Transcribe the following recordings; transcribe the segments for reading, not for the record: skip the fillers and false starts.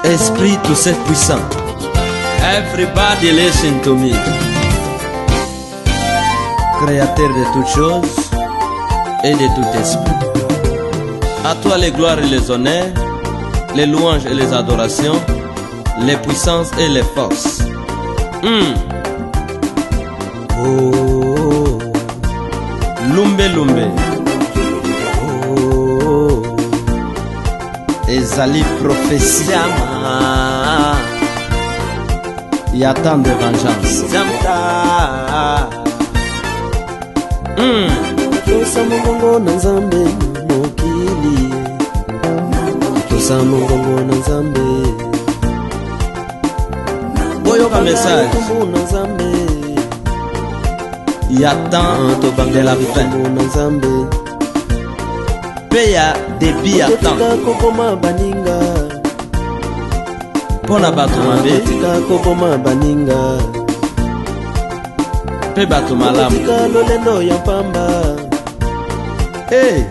Esprit tout cette puissant. Everybody listen to me. Créateur de toutes choses et de tout esprit. À toi les gloires et les honneurs, les louanges et les adorations, les puissances et les forces. Oh, Lumbe Lumbe. Oh, ezali prophétie. Il y a tant de vengeance. Tosa mongongo na nzambe mokili. Tosa mongongo na nzambe. Boyoka message. Il y a tant de la fin. Paye à débit à temps. Pona bato mabe. Pe bato malamu. Hey,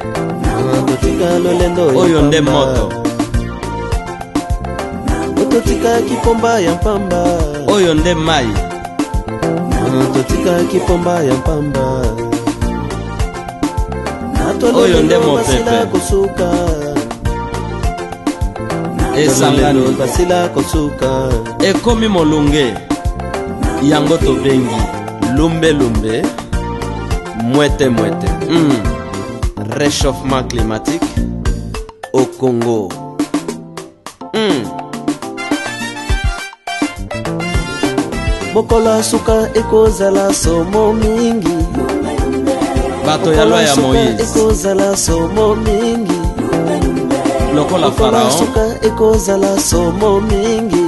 oyo nde moto. Oyo nde mai. Oyo nde mopepe. Esangani ekomi molunge. Yango tobengi Lumbe Lumbe. Mwete mwete. Réchauffement climatique au Congo. Mokola suka ekozala somo mingi. Bato ya loi ya Moïse ekozala somo mingi. Lokola Pharaon suka ekozala somo mingi.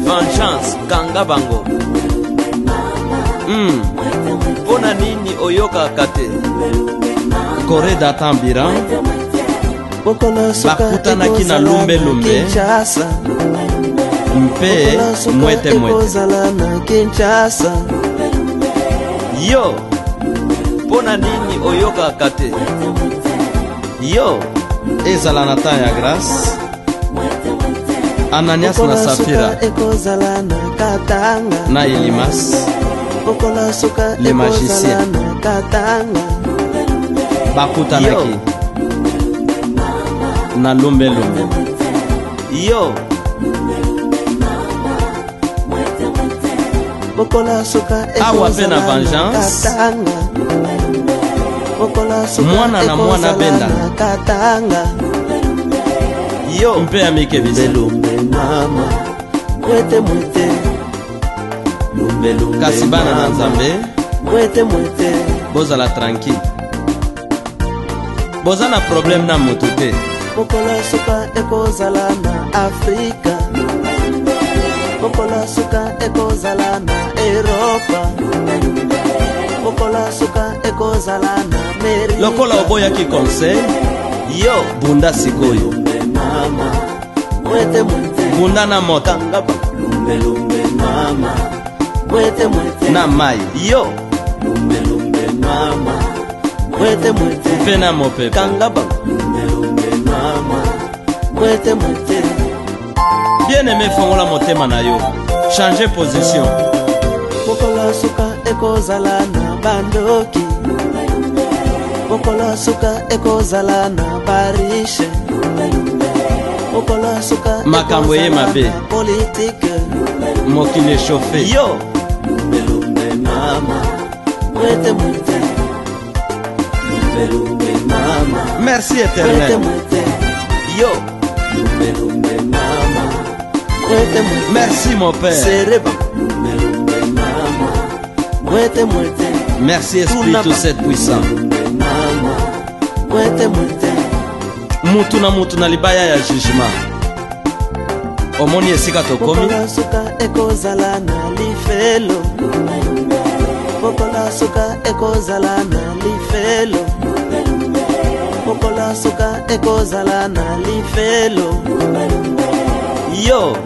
Vengeance kanga bango. Pona nini oyoka kate Kore datambira bakutanaki na Lumbe Lumbe mpe mwete mwete. Yo pona nini oyoka kate yo ezala na temps ya grâce. Ananias na Safira na Elimas les magiciens bakutanaki na Lumbe Lumbe. Yo awa pe na vengeance. Mwana na mwana benda yo mpe ya mikebisi. Kasi bana na Nzambe bozala tranquille. Boza na problème na moto te. Mokola suka ekozala na Afrika. Mokola suka ekozala na Europa. Mokola suka ekozala na Amerika. Lokola oboyaki conseil yo bunda sikoyo. Mwete mwete. Bunda na moto. Lumbe lumbe mama. Mwete mwete. Na mai yo. Lumbe lumbe mama. Mwete mwete. Pena mopepe. Kangaba. Lumbe lumbe mama. Mwete mwete. Bien aimé fongola motema na yo. Changer position. Mokola suka ekozala na bandoki. Mokola suka ekozala na barishe. Mokola suka makambo ye mabe. Politique. Mokile chauffé. Yo. Lumbe lumbe mama. Mwete mwete. Lumbe lumbe mama. Merci éternel. Mwete mwete. Yo. Lumbe lumbe mama. Mwete mwete. Merci mon père. Sereba. Lumbe lumbe mama. Mwete mwete. Merci esprit tout cette puissant. Mama. Mwete mwete. Mutu na libaya ya jugement. Omoni esika tokomi. Mokola suka ekozala na lifelo. Mokola suka ekozala na lifelo. Mokola suka ekozala na lifelo. Yo.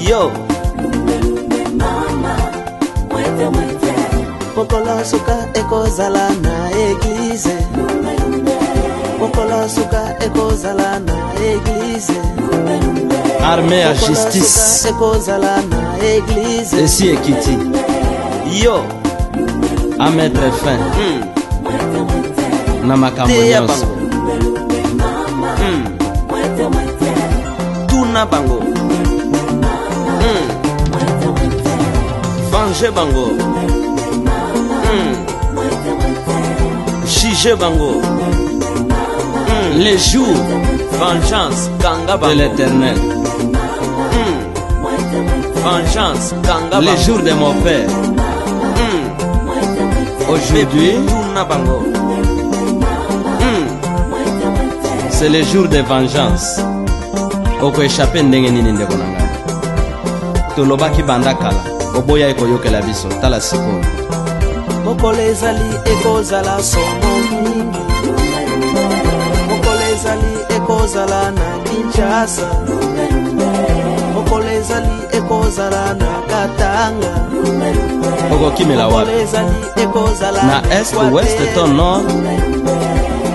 Yo. Mokola suka ekozala na eglize. Mokola suka ekozala na église. Armée à justice. Ekozala na église. Et si Ekiti. Yo. À mettre fin. Na makambo nyonso. Tuna bango. Venger bango. Juger bango. Les jours Vengeance kanga de bango. l'Éternel. Vengeance kanga bango. Les jours de mon Père. Aujourd'hui, Tuna bango. c'est le jour de vengeance. Oko échappé ndenge nini ndeko na ngai. Tolobaki banda kala. Oboya ekoyokela biso. Tala sikoyo. Mokolo ezali ekozala somo mingi. Mokolo ezali ekozala na Kinshasa. Mokolo ezali ekozala na Katanga. Okokimela Mokolo wapi? ezali ekozala Na est, ouest, to nord,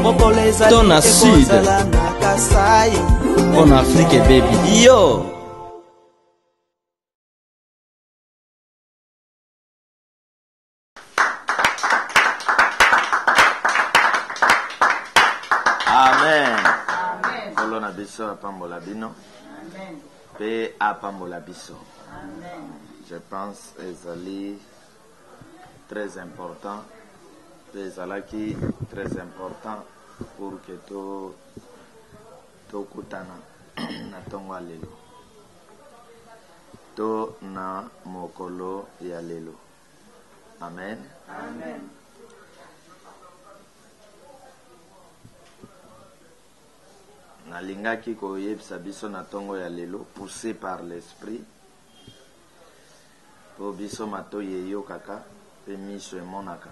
Mokolo ezali to na sud. ekozala na Kasai. en Afrique baby. Yo. Amen. Kolo na biso apambola bino. Pe apambola biso. Je pense ezali très important. Pe ezalaki très important pour que to kutana na tongo ya lelo. To na mokolo ya lelo. Amen. Amen. Nalingaki koyebisa biso na tongo ya lelo poussé par l'esprit po biso mato yeyo kaka pe miso emonaka.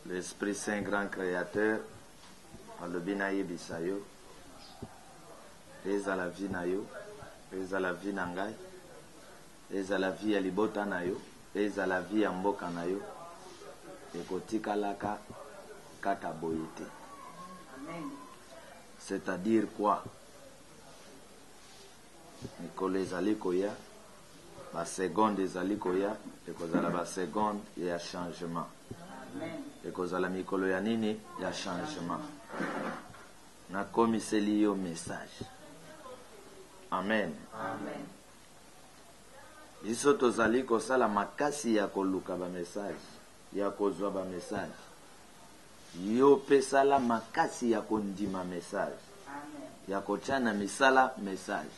L'Esprit Saint grand créateur alobi na yebisa yo ezala vie na yo, ezala vie na ngai, ezala vie ya libota na yo, ezala vie ya mboka na yo, ekotikalaka kaka boye te. C'est-à-dire quoi? Mikolo ezali koya, ba seconde ezali koya, ekozala ba seconde ya changement. Ekozala mikolo ya nini ya changement. Nakomiseli yo message. Amen. Amen. Biso tozali kosala makasi ya koluka ba message, ya kozwa ba message. Yo pesala makasi ya kondima message. Amen. Ya kochana misala message.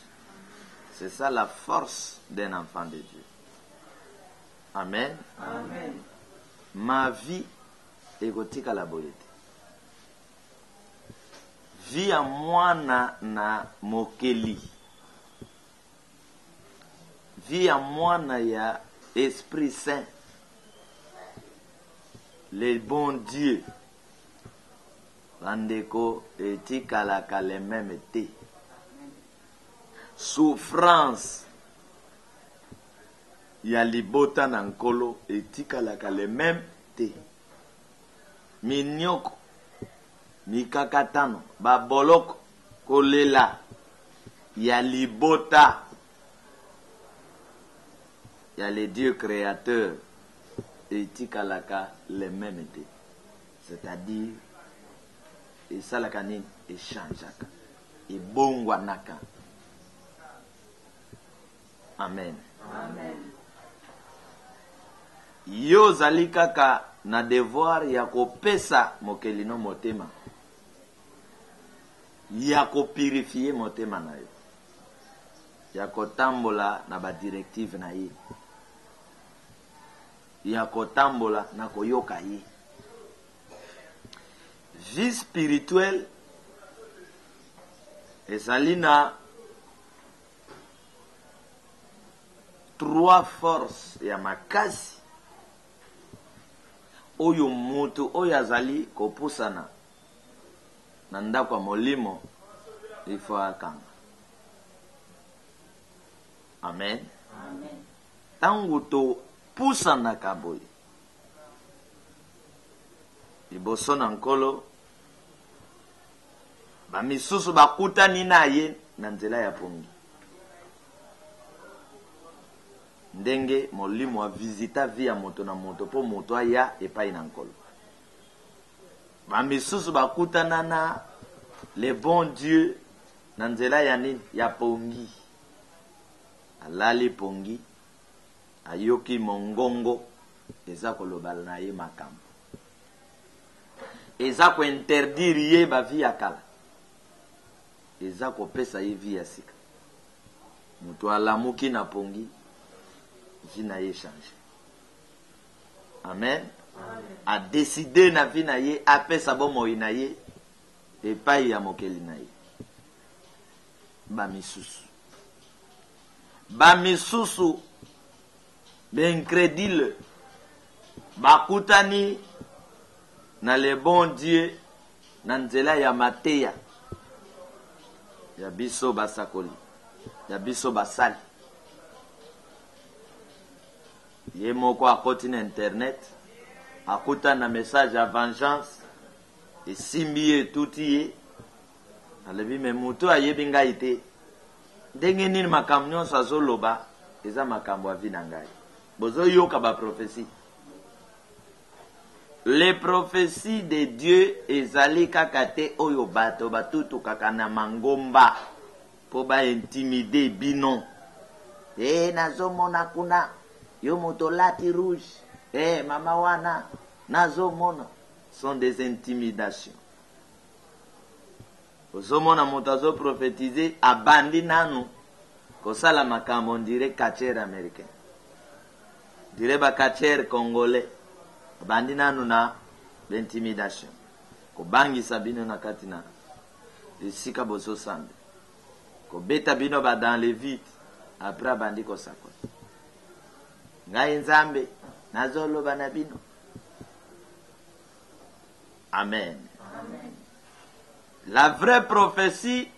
C'est ça la force d'un enfant de Dieu. Amen. Amen. Ma vie ekotika la boyete. Vie ya mwana na mokeli. Vie ya mwana ya Esprit Saint. Le bon Dieu. Bandeko etikalaka le même te. Souffrance ya libota na nkolo etikalaka le même te. Minyoko, mikakatano, baboloko, kolela ya libota ya le Dieu créateur etikalaka le même te. C'est-à-dire esalaka nini echangeaka ebongwanaka. Amen. Amen. Yo zali kaka na devoir ya kopesa mokeli no motema, ya kopurifie motema na yo, ya kotambola na ba directive na ye, ya kotambola na koyoka ye. Vie spirituelle ezali na 3 forces ya makasi oyo mutu oyo azali kopusana na ndako ya molimo ifo akanga. Amen. Amen. Tangu topusanaka boye liboso na nkolo bamisusu bakutani na ye na nzela ya pongi. Ndenge molimo wa visita via moto na moto po moto aya epai na nkolo. Bamisusu bakutana na le bon Dieu na nzela ya nini? Ya pongi. Alali pongi, ayoki mongongo, eza kolobala na ye makambo. Eza ko interdire ye ba vie ya kala. Eza ko pesa ye vie ya sika. Mutu alamuki na pongi, vie na ye change. Amen. A décidé na vie na ye, a pesa bomo na ye, epai ya mokeli na ye. Bamisusu. Bamisusu, b'incrédule, bakutani na le bon Dieu, na nzela ya mateya, ya biso basakoli, ya biso basali. Ye moko akoti na internet, akuta na message ya vengeance, esimbi ye tuti ye, alebi me mutu ayebi ngai te. Ndenge nini makambo nyonso azoloba eza makambo avi na ngai. Bozo yoka ba prophétie. Les prophéties de Dieu ezali kaka te oyo bato batutu kaka na mangomba po ba intimider bino. Nazomona kuna yo moto lati rouge. Mama wana nazomona. Sont des intimidations. Ozomona moto azo prophétiser abandi nanu kosala makambo on dirait catcher américain. Dirait ba catcher congolais. Abandi nanu na l'intimidation. Ko bangi sabino na katina. Esika boso sambe. Ko beta bino ba dans les vides. Après abandi ko sakwa. Ngai nzambe nazolo bana bino. Amen. Amen. La vraie prophétie,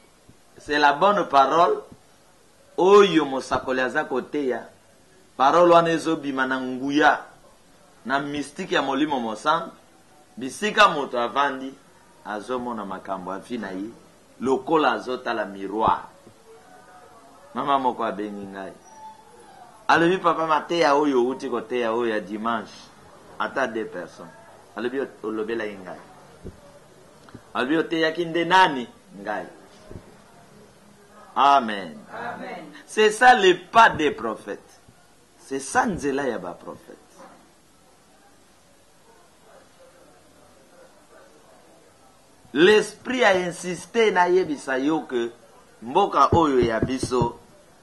c'est la bonne parole. Oyo mosakoli aza koteya. Parole wana ezobima na nguya. Na mystique ya molimo mosantu. Bisika moto avandi. Azomona makambo avi na ye. Lokola azotala miroir. Mama moko abengi ngai. Alobi papa mateya oyo uti koteya oyo ya dimanche. Ata 2 personnes. Alobi olobela ngai. Albi yakinde nani ngai. Amen. Amen. C'est ça le pas des prophètes. C'est ça nzela ya ba prophète. L'esprit a insisté na yebisa yo que mboka oyo ya biso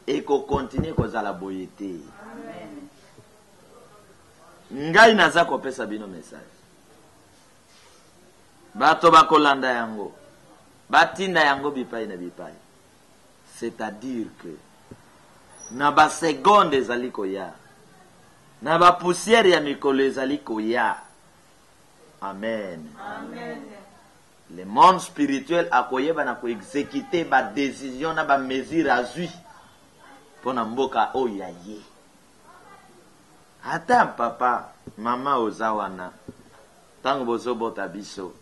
eko continue kozala boyete. Amen. Ngai naza kopesa bino message. Bato bakolanda yango. Batinda yango bipai na bipai. C'est-à-dire que na ba seconde ezali koya. Na ba poussière ya mikolo ezali koya. Amen. Amen. Le monde spirituel akoyeba na ko exécuter ba décision na ba mesure azui. Pona mboka oya ye. Ata papa, mama ozawana. Tango bozo bota biso.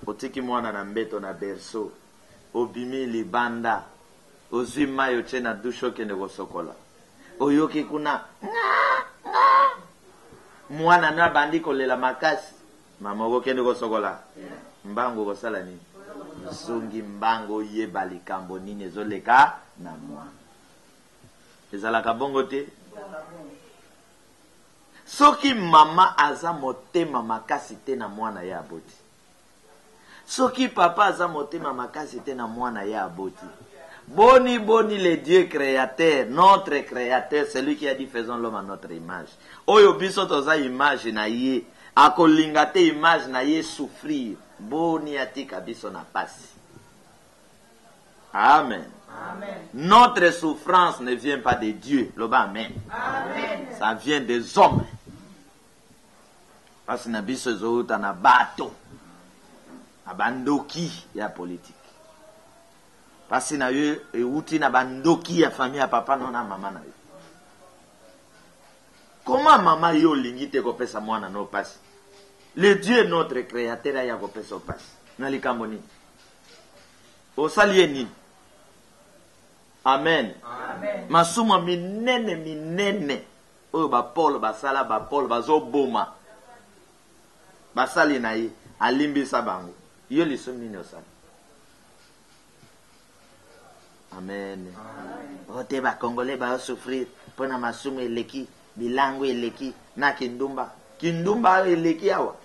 Otiki mwana na mbeto na berceau. Obimi libanda. Ozwi mayo chena dusho kende kosokola. Oyoki kuna. Mwana na bandi kolela makasi. Mama oko kende kosokola. Mbango kosala nini? Zongi mbango yeba likambo nini ezoleka na mwana. Ezalaka bongo te? Soki mama aza motema makasi te na mwana ya aboti. Soki papa aza motema makasi te na mwana ya aboti. Boni le Dieu créateur, notre créateur, celui qui a dit faisons l'homme à notre image. Oyo biso toza image na ye, akolinga te image na ye souffrir. Boni atika biso na pasi. Amen. Amen. Notre souffrance ne vient pas de Dieu. Loba amen. Amen. Ça vient des hommes. Parce que na biso zouta na bato. Abandoki ya politique. Parce que na yo euti na bandoki ya famille ya papa non na maman na yo. Comment maman yo lingi te kopesa mwana no pasi? Le Dieu notre créateur ya kopesa pasi. Na likambo ni. Osali nini? Amen. Amen. Masumu minene minene. Oyo ba Paul basala ba Paul bazoboma. Basali na ye alimbisa bango. Yo lisomo nini osali? Amen. Ote ba Congolais ba souffrir pona masumu eleki, bilango eleki na kindumba. Kindumba eleki awa.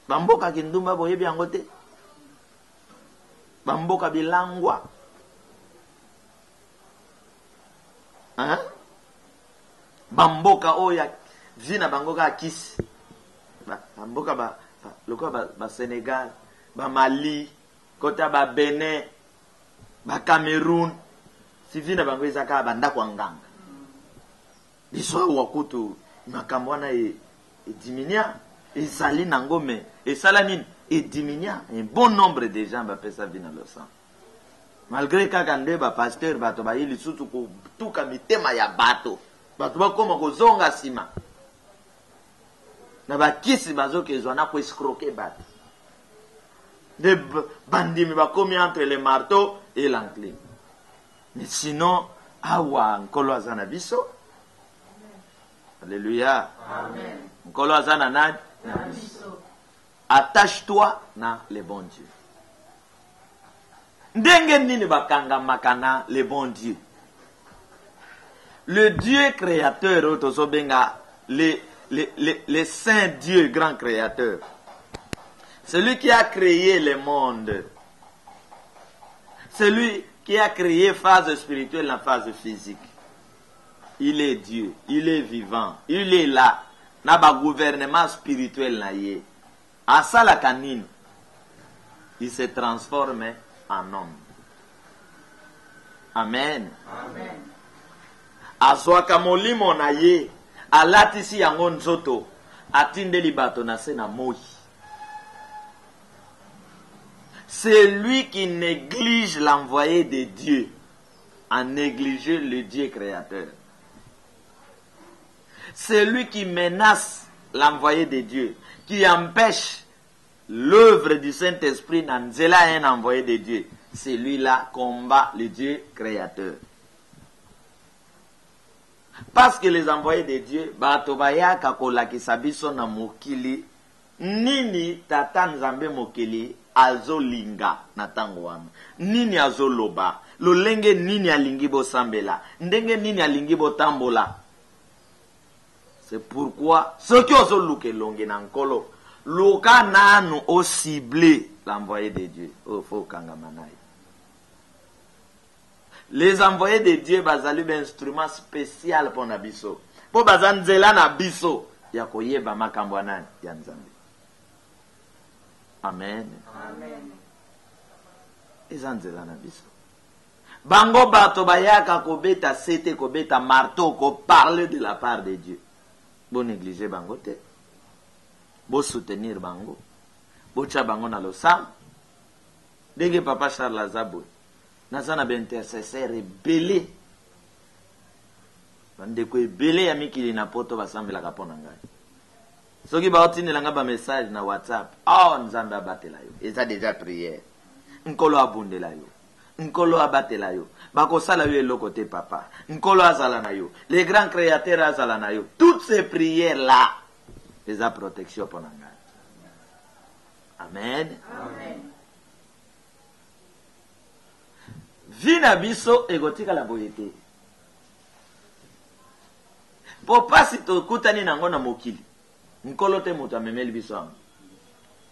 Bamboka kindumba boyebi yango te. Bamboka bilangwa. Hein? Bamboka oya vina bangoka kisi. Bamboka ba Sénégal, ba Mali, kota ba Benin, ba Cameroun. Si vina bango ezaka banda kwa nganga. Biso wakutu makambo wana diminuer, ezali nango me esala nini? Diminuer. Un bon nombre de gens ba pesa vina le sang. Malgré kaka nde ba pasteur bato ba yili sutu ko tuka mitema ya bato. Bato ba koma ko zonga sima. Na ba kisi bazoke zwana ko escroquer bato. De bandimi ba komi entre le marteau et l'enclume. Mais sinon awa nkolo azana biso. Alléluia. Amen. Nkolo azana na biso. Attache-toi na le bon Dieu. Ndenge nini bakanga makana le bon Dieu. Le Dieu créateur otosobenga le saint Dieu grand créateur. Celui qui a créé le monde. Celui qui a créé phase spirituelle la phase physique. Il est Dieu, il est vivant, il est là. Na ba gouvernement spirituel na ye. Asala kanini. Il se transforme en homme. Amen. Amen. Azwaka molimo na ye, alatisi yango nzoto, atindeli bato na se na moi. C'est lui qui néglige l'envoyé de Dieu en négligeant le Dieu créateur. C'est lui qui menace l'envoyé de Dieu, qui empêche l'œuvre du Saint-Esprit dans un envoyé de Dieu. Celui-là combat le Dieu créateur. Parce que les envoyés de Dieu, batobaya kakola kisabiso na mokili, nini tata nzambe mokili azolinga na tango wana. Nini azoloba, lolenge nini alingi bo sambela, ndenge nini alingi bo tambola. C'est pourquoi ceux qui ont luke longe na nkolo, luka nanu o ciblé l'envoyé de Dieu. Oh, faut kangamanai. Les envoyés de Dieu bazali un instrument spécial pour nabiso. Pour bazanzela na biso ya koyeba makambo nani ya nzambe. Amen. Amen. Ezanzela na biso. Bango bato bayaka kobeta sete kobeta marteau ko parler de la part de Dieu. Bon négliger bango te. Bon soutenir bango. Bon tcha bango na lo sam. Denge papa Charles Azabo. Nazana be intercesseur rebelle. Bandeko ebele ya mikili na poto basambela kapona ngai. Soki ba otini langa ba message na WhatsApp. Oh nzambe abatela yo. Eza déjà prière. Nkolo abundela yo. Nkolo abatela yo. Bakosala yo eloko te papa. Nkolo azala na yo. Les grands créateurs azala na yo. Toutes ces prières là. Eza protection pona ngai. Amen. Amen. Vina biso egotika la boyete. Po pasi to kutani nango na mokili. Nkolo te moto amemeli biso am.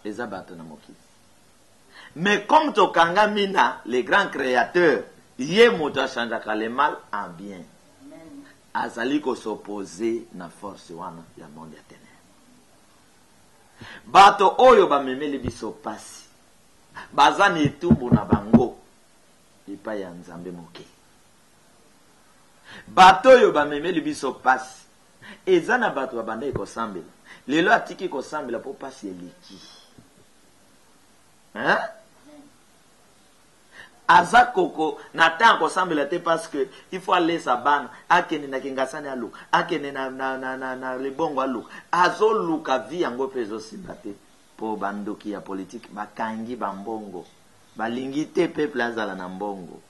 Eza bato na mokili. Mais comme to kanga mina, le grand créateur, ye moto achanjaka le mal en bien. Amen. Azali ko s'opposer na force wana ya monde ya ténèbres. Bato oyo bamemeli biso pasi. Bazani etumbu na bango. Ipa ya nzambe moke. Bato oyo bamemeli biso pasi. Eza na bato babanda ekosambela. Lelo atiki kosambela po pasi eleki. Hein? Aza koko na tan kosambela te parce que il faut aller sa ban akene na kingasani alu akene na libongo alu azo luka vi yango pezo simbate po bandoki ya politique bakangi bambongo balingi te peuple azala na mbongo,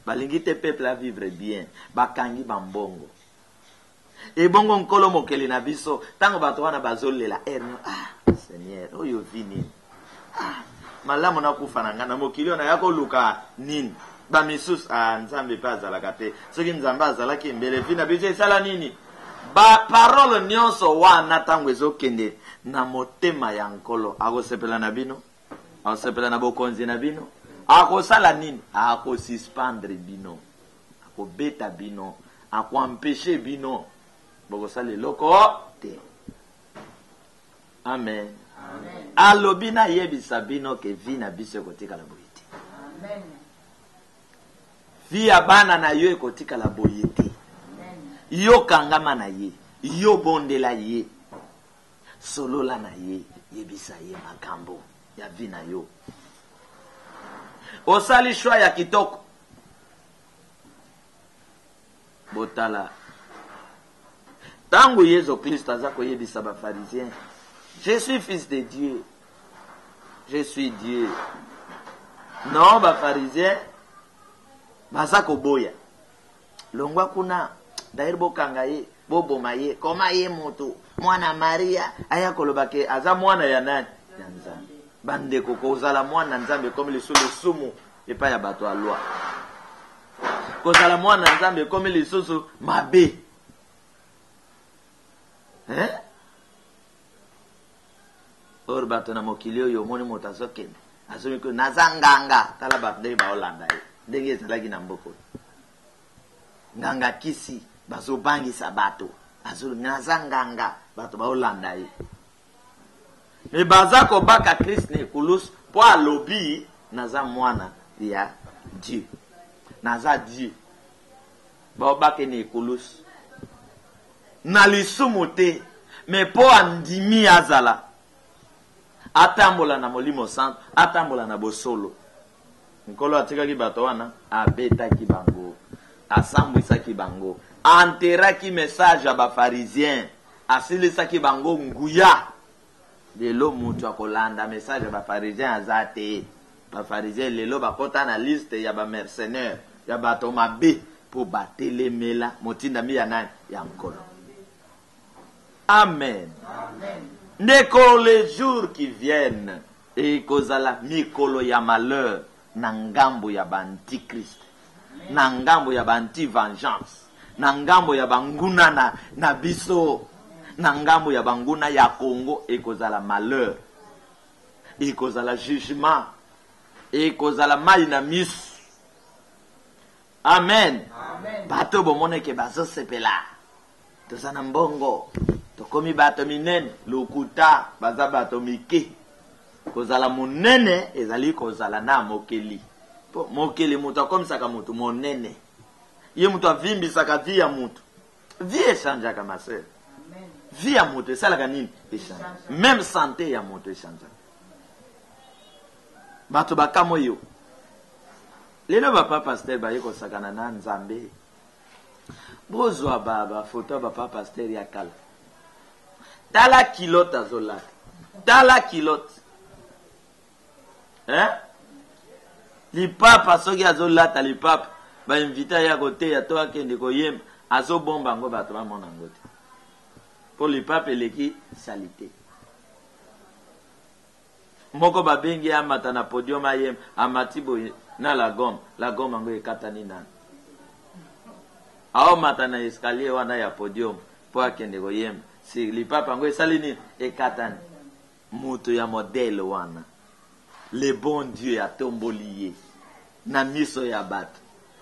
balingi te peuple a vivre bien, bakangi bambongo. Et bongo nkolo mokeli na biso tango bato wana bazolela Seigneur oyo vini malamu na kufa na ngana mokili na yako luka nini ba misus nzambe pa azalaka te soki nzambe azalaki mbele vina biso esala nini ba parole nyonso wana tango ezokende na motema ya nkolo akosepela na bino, akosepela na bokonzi na bino, akosala nini, akosispandre bino, akobeta bino, akoempêcher bino bokosala eloko te. Amen. Amen. Alobi na yebisa bino ke vi na biso ekotikala boye te. Amen. Vi ya bana na yo ekotikala boye te. Amen. Yo kangama na ye, yo bondela ye, solola na ye, yebisa ye makambo ya vi na yo. Osali shwa ya kitoko botala tango Yesu Christ aza koyebisa ba pharisien, je suis fils de Dieu, je suis Dieu. Non, ba pharisien baza koboya longwa kuna dair bokanga ye boboma ye koma ye moto mwana Maria aya kolobake aza mwana ya nani ya Nzambe. Bande kozala mwana Nzambe comme le sumu epa ya bato a loi, kozala mwana Nzambe comme le susu mabe. Or bato na mokili oyo moni moto azokende azomi ko nazanganga tala bato ndenge baolanda ye ndenge ezalaki na mboko nganga kisi bazobangisa bato azo nazanganga bato baolanda ye me baza kobaka Christ ne kulus po alobi naza mwana ya Dieu, naza Dieu baobake ne kulus na lisumu te me po andimi azala atambola na molimo santo, atambola na bosolo. Nkolo atikaki bato wana abetaki bango, asambwisaki bango, anteraki message ya ba pharisien, asilisaki bango nguya. Lelo mutu akolanda message ya ba pharisien azate. Ba pharisien lelo bakota na liste ya ba mercenaires, ya bato mabe po batelemela motinda mi ya nani ya nkolo. Amen. Amen. Ndeko les jours qui viennent et kozala mikolo ya malheur na ngambo ya antichrist, na ngambo ya anti vengeance, na ngambo ya banguna na biso, na ngambo ya banguna ya Congo ekozala malheur, ekozala jugement, ekozala mai na misu. Amen. Amen. Bato bomone ke bazo sepela tozana mbongo tokomi bato minene lokuta baza bato mike kozala monene ezali kozala na mokeli po mokeli mutu akomisaka mutu monene ye mutu avimbisaka vi ya mutu vi echangeaka masere vi ya mutu esalaka nini echange même santé ya mutu echangeaka bato bakamo yo lelo bapa pasteur baye kosakana na Nzambe bozwa baba foto bapa pasteur ya kala tala kilote azolata tala kilote lipapa soki azolata lipapa bainvita ya kote ya to akende koyemba azobomba ngo bato bamona ngo te po lipapa eleki salite moko babengi amata na podium ayemba amati boye na la gomme ngo ekatani nani ao mata na escalier wana ya podium po akende koyemba si lipapa ngo esali nini ekatani mutu ya modele wana le bon Dieu atomboli ye na miso ya bato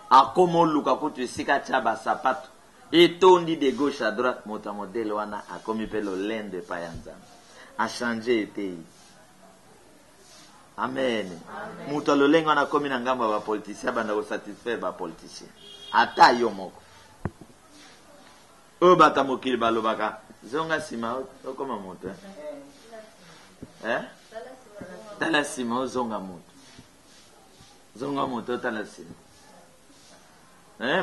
akomo luka kutu esika tia basapato etondi de gauche à droite moto ya modele wana akomi pe lolende pa ya Nzambe achange ete. Amen. Mutu alolenge wana akomi na ngambo ya bapolitisien banda kosatisfaire bapolitisien ata yo moko oyo bata mokili balobaka zonga sima okoma moto tala sima ozonga moto tala sima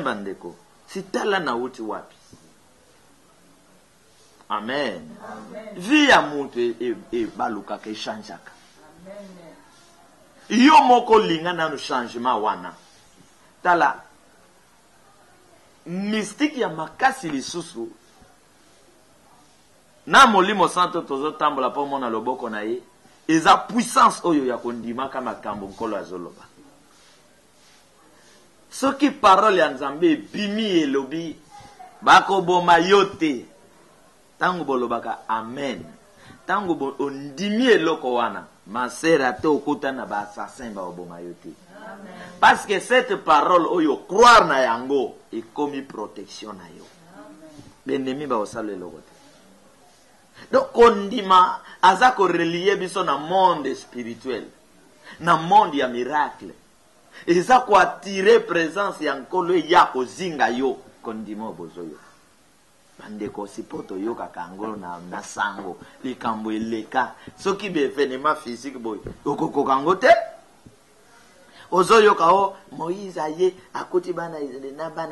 bandeko si tala na uti wapi. Amen. Vi ya moto e balukaka echangeaka yo moko linga na changement wana tala mystique ya makasi lisusu na molimo santo tozo tambola po mona loboko na ye eza puissance oyo ya kondima kama makambo nkolo azoloba soki parole ya Nzambe bimi elobi bakoboma yo te tango bolobaka amen tango ondimi eloko wana masera te okutana ba assassin ba oboma yo te parce que cette parole oyo croire na yango ekomi protection na yo l'ennemi ba osala eloko te donc kondima aza ko relier biso na monde spirituel na monde ya miracle eza ko attirer présence ya nkolo ya kozinga yo kondima bozoyo bandeko sipoto yo kakango na sango likambo eleka soki be événement physique boy okoko kango te ozoyo kao Moïse aye akoti bana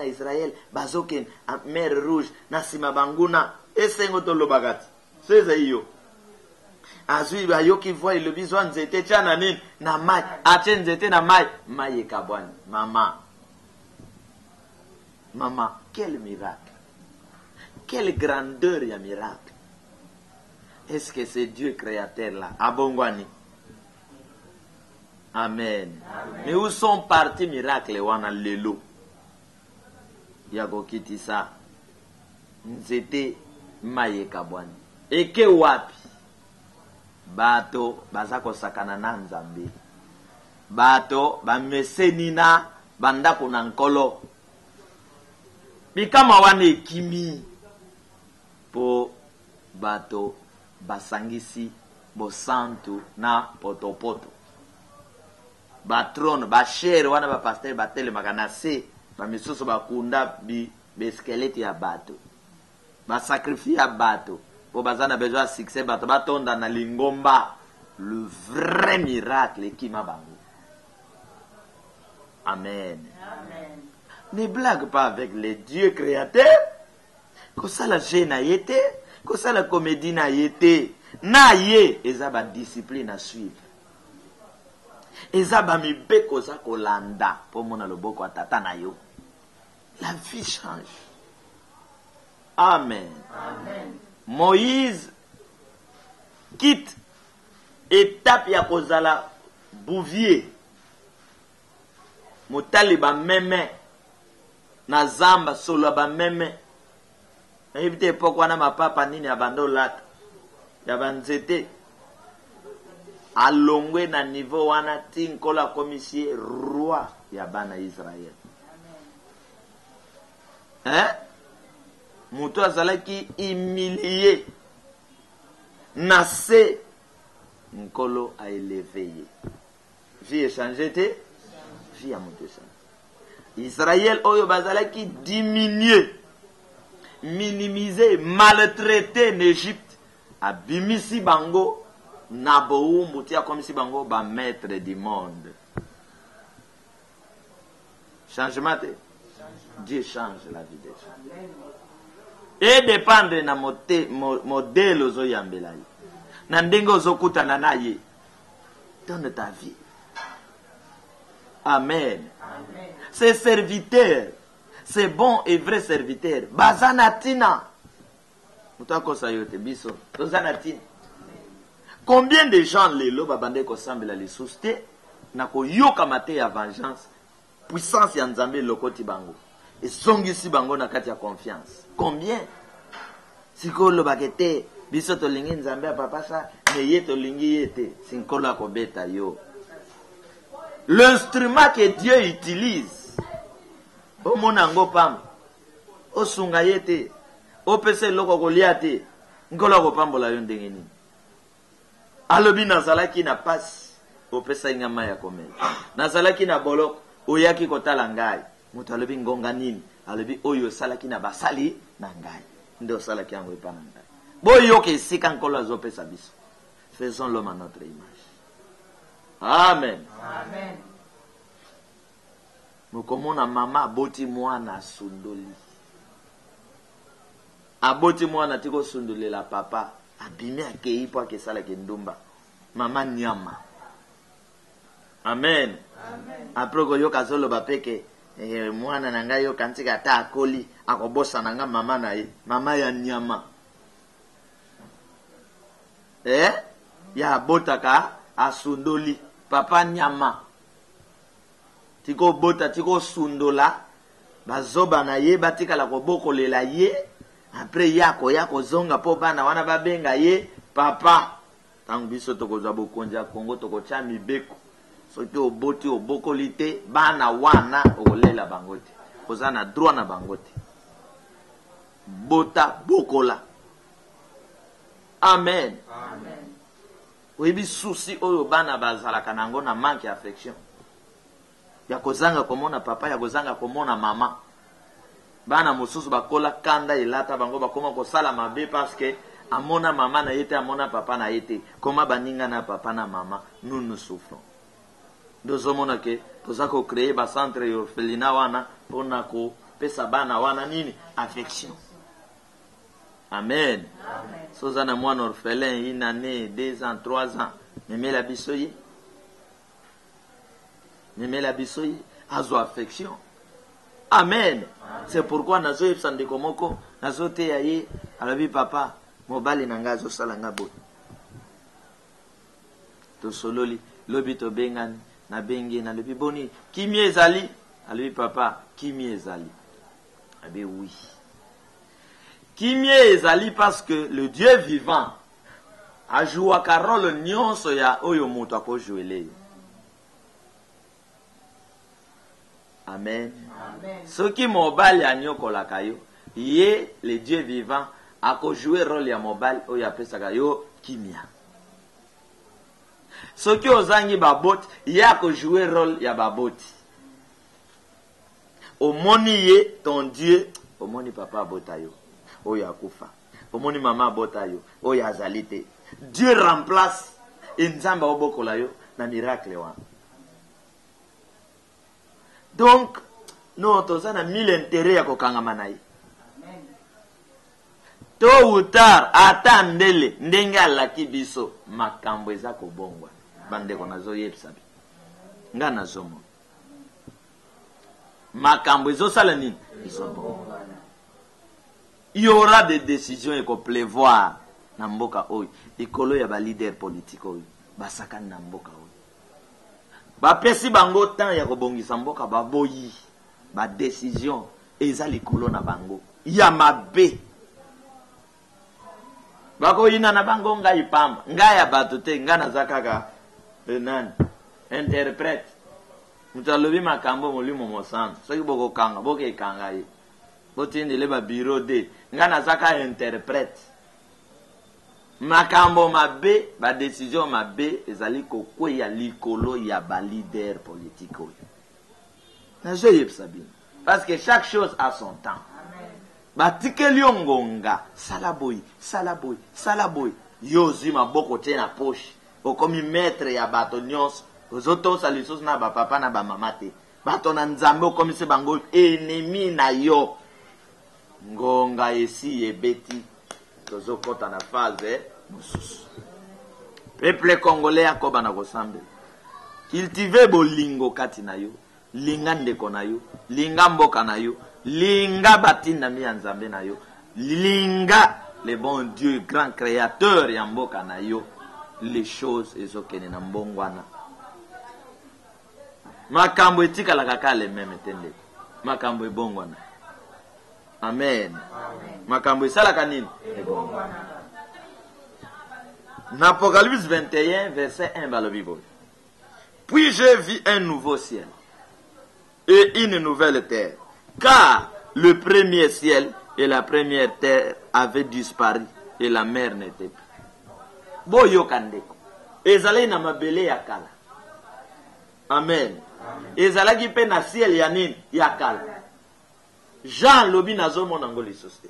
Israël bazoken a mer rouge na sima banguna esengo to lobakati seza iyo azui ba yoki voit le besoin nzete tchana nini na mai ache nzete na mai ekabwani mama quel miracle. Quelle grandeur y a miracle. Est-ce que c'est Dieu créateur là? Abongwani. Amen. Mais où sont partis miracles wana lelo? Yago kiti sa. Nzete maye kabwani. Eke wapi? Bato bazako sakana na Nzambe. Bato bamesenina bandako na nkolo. Bikama wane ekimi. Po bato basangisi bosantu na potopoto batron ba shere wana ba pasteur batele makanase ba misusu bakunda be skeleti ya bato ba sacrifice ya bato po bazana besoin succès bato batonda na lingomba le vrai miracle qui m'a bango. Amen. Amen. Ne blague pas avec les dieux créateurs. Que ça la gêne a été, que ça la comédie a été, na ye, eza ba discipline à suivre. Eza ba mi beko za kolanda, pour mona loboko atata na yo. La vie change. Amen. Amen. Moïse quitte étape ya kozala bouvier. Motali ba meme na zamba solo ba meme. Évitez époque wana mapapa nini abando lata ya banzete alongwe na niveau wana tinkola komisie roi ya bana Israël. Hein? Muto azalaki humilié nase nkolo a élevé. Vie échangé te vie a muto échangé. Israël oyo bazalaki diminué minimiser, maltraiter l'Égypte, abimisi bango, nabou, moutia comme si bango, ba maître du monde. Changement, Dieu change la vie des gens. Et dépendre na modèle ozo yambelai. Na ndengo ozo kutana na ye. Donne ta vie. Amen. Amen. Ces serviteurs, c'est bon et vrai serviteur. Bazanatina. Combien de gens les loba bande ko sambela les sousté na ko yoka mate ya vengeance puissance ya Nzambe lokoti bango et songisi bango na kati ya confiance. Combien siko loba kete biso to lingi Nzambe ya papa sa ne yeto lingi yete sinkola ko beta yo. L'instrument que Dieu utilise o monango pam o sunga yete o pese loko goliate ngolo ko pambola yo ndenge nini alobi nazalaki na pasi o pesa ngama ya komela nazalaki na boloko o yaki kotala ngai mutu alobi ngonga nini alobi oyo salaki na basali na ngai ndo salaki yango epana ngai boyo ke sika nkolo azopesa biso faisons l'homme à notre image. Amen. Amen. Mukomona mama aboti mwana sundoli. Aboti mwana tiko sundoli la papa. Abime akei po akesala kendumba. Mama nyama. Amen. Après koyoka solo bapeke mwana nanga yo kantika ta akoli akobosa nanga mama na ye mama ya nyama ya botaka asundoli papa nyama tiko bota tiko sundola bazoba na ye batikala kobokolela ye après yako zonga po bana wana babenga ye papa tangu biso tokozwa bokonja Kongo tokocha mibeko soki oboti obokoli te bana wana okolela bango te oza na droit na bango te bota bokola. Amen. Oyebi souci oyo bana bazalaka nango na manque affection ya kozanga komona papa ya kozanga komona mama. Bana mosusu bakola kanda elata bango bakoma kosala mabe parce que amona mama na yete amona papa na yete koma baninga na papa na mama nous souffrons. Dozomona ke tozako créer ba centre orphelinat wana pona ko pesa bana wana nini affection. Amen. Sozana mwana orphelin une année 2 ans 3 ans meme la bisoye azo affection. Amen. C'est pourquoi nazo yebsande komoko nazo te yaye alabi papa mobali nanga zo sala nga bo to sololi lobi to bengani na bengi na lobi boni kimi ezali alabi papa kimi ezali abe oui kimi ezali parce que le Dieu vivant a joué un rôle nyonso ya oyo moto ako jouer. Amen. Ce qui mobile ya nyokolaka yo ye le Dieu vivant ako jouer rôle ya mobile oyo apesaka yo kimia. Ce qui ozangi baboti ye ako jouer rôle ya baboti. Omoni ye ton Dieu, omoni papa abota yo oyo akufa, omoni mama abota yo oyo azali te. Dieu remplace nzamba obokola yo na miracle wana. Donc, nous avons mille intérêts à Kokangamanaï. Tôt ou tard, attendez-le. Ndenga la kibiso. Makambo eza kobongwa. Bande konazo yepsabi. Nga nazomo. Makambo ezo salani. Il y aura des décisions et qu'on prévoit. Namboka oy. Ikolo ya ba leader politique oy. Basakani namboka oy. Ba pesi bango temps ya kobongisa mboka baboyi ba décision eza likolo na bango ya mabe bako yina na bango ngai pamba ngai ya bato te ngana zakaka nani interprète mutalobi makambo molimo mosana soki boko kanga boke kanga yi botindi le ba bureau de ngana zaka interprète makambo mabe ba décision mabe ezali kokwe ya likolo ya ba leader politique oyo. Na je yebsabi parce que chaque chose a son temps. Batikeli ngonga salaboy yozi maboko te na poche okomi maître ya bato nyonso ozoto salisos na ba papa na ba mama te bato na nzambe okomi se bango ennemi na yo ngonga esi ebeti tozokota na phase mosusu. Peuple congolais akoba na kosambela cultiver bolingo kati na yo linga ndeko na yo linga mboka na yo linga batinda mi ya nzambe na yo linga le bon Dieu grand créateur ya mboka na yo les choses ezokene na mbongwana makambo etikala kaka le meme tende makambo ebongwana. Amen. Makambo esalaka nini ebongwana. Apocalypse 21 verset 1 balobi boy. Puis je vis un nouveau ciel et une nouvelle terre, car le premier ciel et la première terre avaient disparu et la mer n'était plus. Boyo kandeko ezalaki na mabele ya kala. Amen. Ezalaki pe na ciel ya nini ya kala. Jean lobi nazomona ngo lisusu.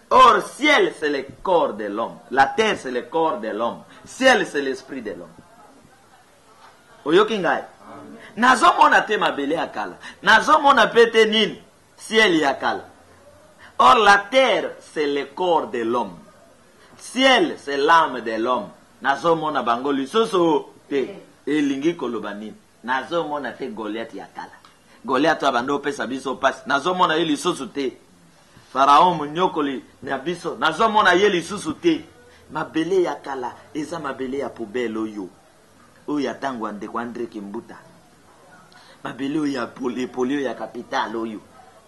Or ciel c'est le corps de l'homme, la terre c'est le corps de l'homme, ciel c'est l'esprit de l'homme. Oyoki ngai nazomona te mabele ya kala, nazomona pete nini ciel ya kala. Or la terre c'est le corps de l'homme, ciel c'est l'âme de l'homme. Nazomona bango lisusu te. elingi koloba nini nazomona te Goliath ya kala Goliath abando pesa biso pasi nazomona ye lisusu te Pharaon monyokoli na biso nazomona ye lisusu te mabele ya kala eza mabele ya poubelle oyo ya tango ndeko Andre Kimbuta mabele oyo ya polio ya capital oyo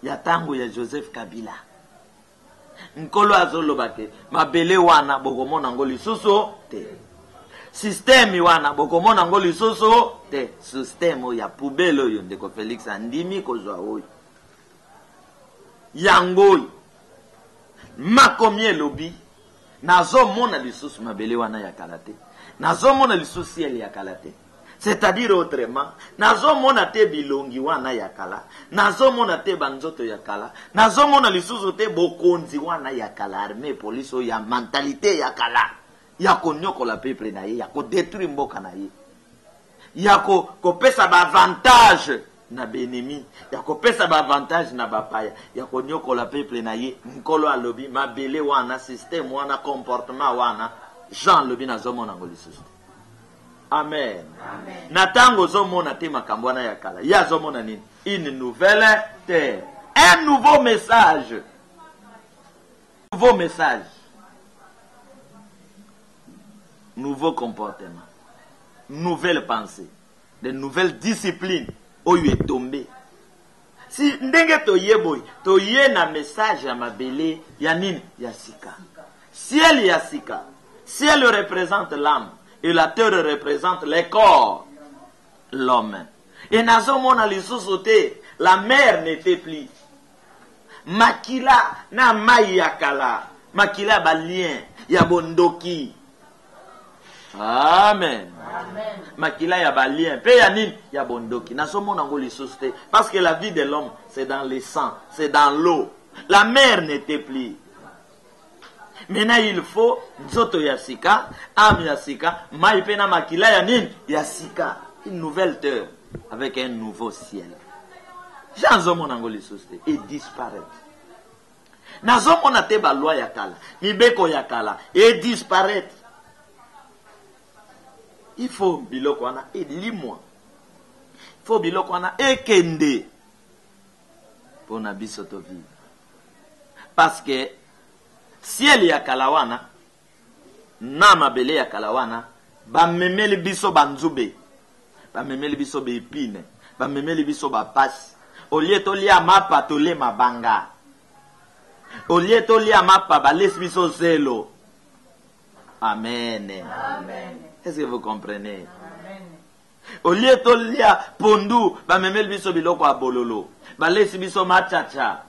ya tango ya Joseph Kabila nkolo azoloba ke mabele wana bokomona ngo lisusu te système wana bokomona ngo lisusu te système ya poubelle oyo ndeko Félix andimi kozwa oyo yango makomi elobi nazomona lisusu mabele wana ya kalate nazomona lisusu ciel ya kalate c'est-à-dire autrement nazomona te bilongi wana ya kala nazomona te banzoto ya kala nazomona lisusu te bokonzi wana ya kala armée police ya mentalité ya kala ya konyokola peuple na ye ya ko détruire mboka na ye ya ko pesa ba avantage na benemi ya ko pesa ba avantage na bapaya ya konyokola peuple na ye nkolo alobi mabele wana système wana comportement wana Jean lobi nazomona ngo lisusu. Amen. Amen. Natango zomona te makambo wana ya kala. Ya zomona nini? Une nouvelle terre. Un nouveau message. Nouveau message. Nouveau comportement. Nouvelle pensée. De nouvelles disciplines. Oyo est tombé. Si ndenge toyeboy, toye na message ya mabele ya nini? Ya sika. Ciel ya sika. Ciel représente l'âme. Et la terre représente les corps, l'homme. Et nazomona lisusu te, la mer n'était plus. Makila na mai ya kala, makila ba lien ya bondoki. Amen. Amen. Makila ya ba lien, pe ya nini ya bondoki. Nazomona ngo lisusu te, parce que la vie de l'homme c'est dans le sang, c'est dans l'eau. La mer n'était plus. Maintenant il faut nzoto ya sika, âme ya sika, mai pena makila ya nini ya sika, une nouvelle terre avec un nouveau ciel. Janzomona ngo lisusu et disparaître. Nazomona te ba loi ya kala, mibeko ya kala et disparaître. Il faut biloko wana et lis-moi. Il faut biloko wana ekende pour na biso to vivre. Parce que ciel ya kalawana na mabele ya kalawana ba memeli biso banzube ba memeli biso be épine ba memeli biso ba passe au lieu to lia mapa to le mabanga au lieu to lia mapa ba les biso zelo. Amen. Amen. Est-ce que vous comprenez? Amen. Au lieu to lia pondu ba memeli biso biloko a bololo ba les biso machacha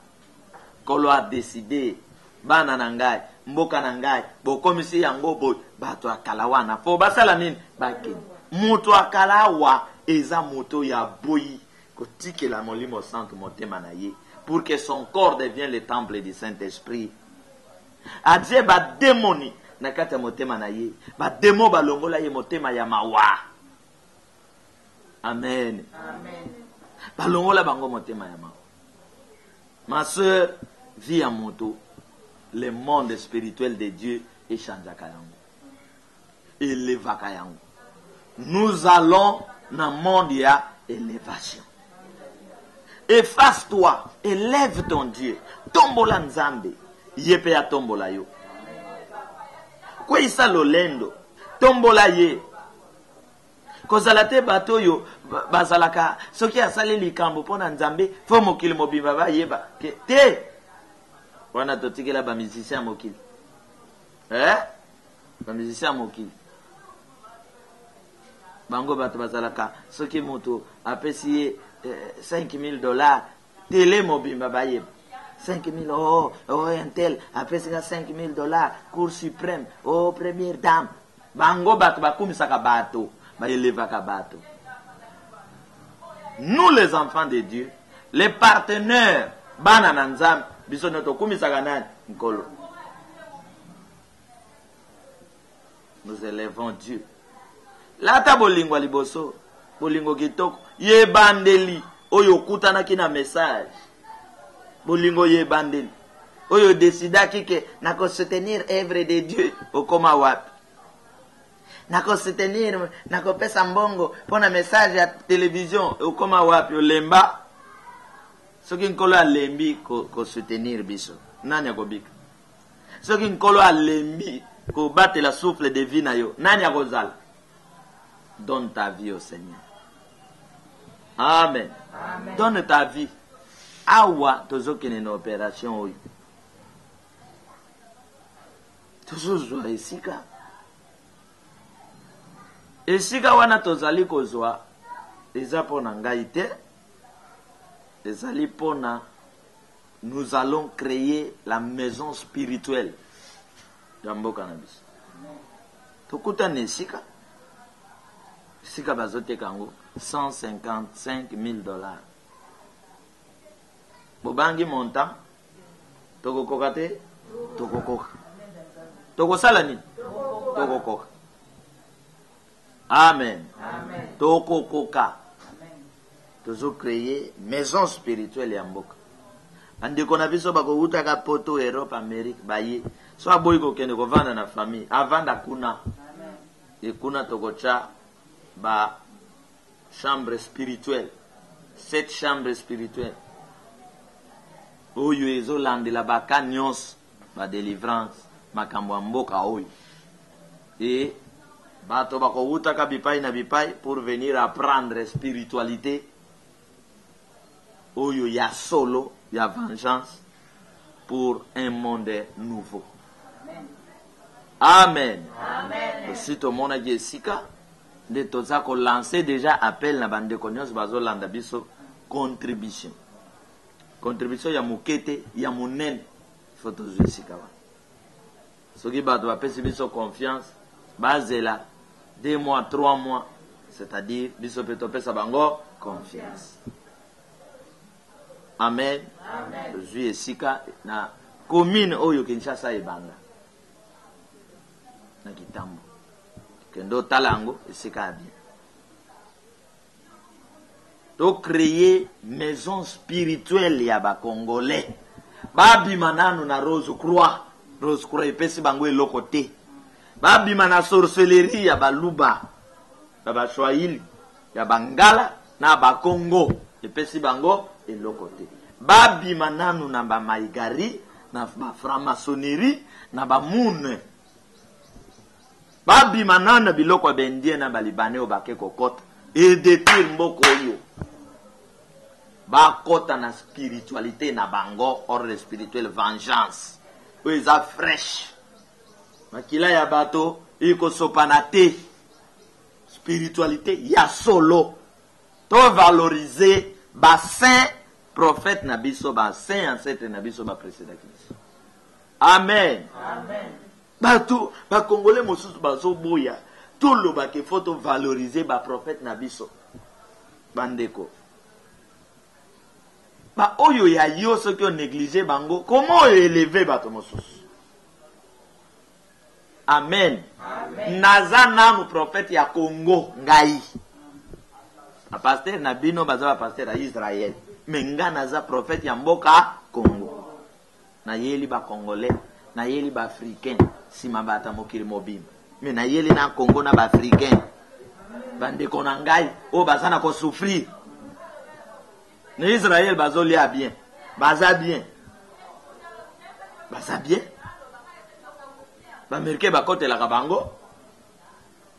kolo a décidé bana nangai mboka nangai bokomisi yango boy bato akalawana fo basala nini bakeni muto akalawa eza moto ya boyi kotikela molimo santo motema na ye pour que son corps devienne le temple du Saint-Esprit. Adie ba démoni na kati ya motema na ye ba démon balongola ye motema ya mawa. Amen. Amen. Balongola bango motema ya mawa. Ma sœur vit en moto. Le monde spirituel de Dieu est changé kayango. Éleva kayango. Nous allons dans le monde ya élévation. Efface-toi, élève ton Dieu. Tombola nzambe, yepe ya tombola yo. Kwa isa lolendo, tombola ye. Kozalate bato yo bazalaka soki asali likambo pona nzambe fo mokili mobimba ba yeba ke te. Wana totikela ba musicien mokili. Ba musicien mokili. Bango bato bazalaka soki moto apesi $5,000 télé mobimba ba yeba. 5,000 oh un tel apesi $5,000 cour suprême oh première dame. Bango bato bakumisaka bato ba elevaka bato. Nous les enfants de Dieu, les partenaires bana nanzam biso noto kumisaka nani nkolo. Nous élevons Dieu. Lata bolingo liboso, bolingo kitoko, ye bandeli oyo kutana kina message. Bolingo ye bandeli oyo décida kike na ko soutenir œuvre de Dieu au koma wapi. nako soutenir, nako pesa mbongo, pona message ya télévision, ukoma wapi olemba. Soki nkolo alembi ko soutenir biso. Nani akobika? Soki nkolo alembi ko battre la souffle de vie na yo. Nani akozala? Donne ta vie au Seigneur. Amen. Amen. Donne ta vie. Awa tozokene na opération oyo. Tozozwa esika. Esika wana tozali kozwa eza pona ngai te. Ezali pona nous allons créer la maison spirituelle ya mboka na biso. Tokutana esika. Esika bazoteka yango $155,000. Bobangi montant tokokoka te tokokoka. Tokosala nini? Tokokoka. Amen. Amen. Tokokoka. Tozo créer maison spirituelle ya mboka. Andeko na biso bakouta ka poto Europe Amerique baye. So aboyi ko kende ko vanda na famille. Avanda kuna. Amen. Et kuna tokocha ba chambre spirituelle. 7 chambres spirituelles. Oyo ezo landela baka nyonso ba délivrance makambo ya mboka oyo. Et bato bakouta ka bipai na bipai pour venir apprendre spiritualité. Oyo ya solo, ya vengeance pour un monde nouveau. Amen. Amen. Aussi tout le monde a Jessica de tout ça qu'on lancé déjà appel na bande konyos bazo landa biso contribution. Contribution ya mukete ya munene photo Jessica wa. Soki bato ba pesi biso confiance bazela 2 mois 3 mois, c'est-à-dire biso peto pesa bango confiance. Amen. Amen. Tozwi esika na commune oyo Kinshasa ebanda. Na kitambo. Kendo talango esika bien. To créer maison spirituelle ya ba Congolais. Babi manano na Rose Croix. Rose Croix epesi bango eloko te. Babi mana sorcellerie ya baluba. Ya ba Swahili, ya Bangala na ba Congo. Epesi bango eloko te. Babi mananu na ba maigari na ba franc-maçonnerie na ba mune. Babi manana biloko bendie na ba libanais obake kokota et détruire mboko yo. Ba kota na spiritualité na bango ordre spirituel vengeance. Oza fresh. Makila ya bato iko sopana te. Spiritualité ya solo. To valoriser ba saint prophète na biso ba saint ancêtre na biso ba précédent. Amen. Amen. Bato ba congolais mosusu bazo boya tout le ba ke faut valoriser ba prophète na biso. Bandeko. Ba oyo ya yo ce que négliger bango comment élever bato mosusu. Amen. Amen. Naza nanu prophète ya Congo ngai. A pasteur na bino baza pasteur ya Israël. Menga naza prophète ya mboka Congo. Na yeli ba congolais, na yeli ba africain, si mabata mokili mobimba. Mais na yeli na Congo na ba africain. Bande kona ngai o bazana ko souffrir. Na Israël bazolia bien. Baza bien. Baza bien. Ba merke ba kote la kabango.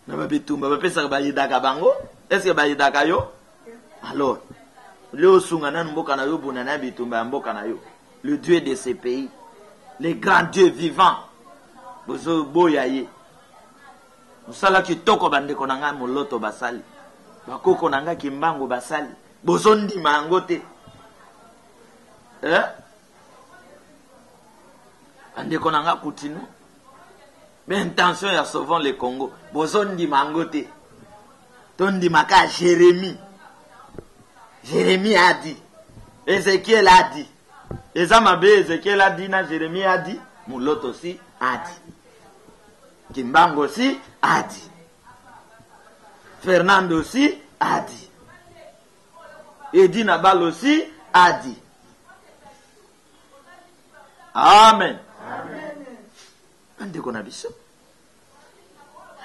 Na ba bitumba ba pesa ba yidaka bango. Est-ce que ba yidaka yo? Alors, le sunga na mboka na yo buna na bitumba mboka na yo. Le Dieu de ces pays, le grand Dieu vivant. Bozo boyaye. Musala kitoko bande konanga moloto basali. Bakoko nanga kimbango basali. Bozo ndima yango te. Bande konanga kutino. Mais intention ya sauvant le Congo. Bozo ndima yango te. Tondi maka Jérémie. Jérémie a dit. Ézéchiel a dit. Ezamabe Ézéchiel a dit na Jérémie a dit. Mouloto aussi a dit. Kimbango aussi a dit. Fernando aussi a dit. Edi Nabal aussi a dit. Amen. Amen. Ande kona biso.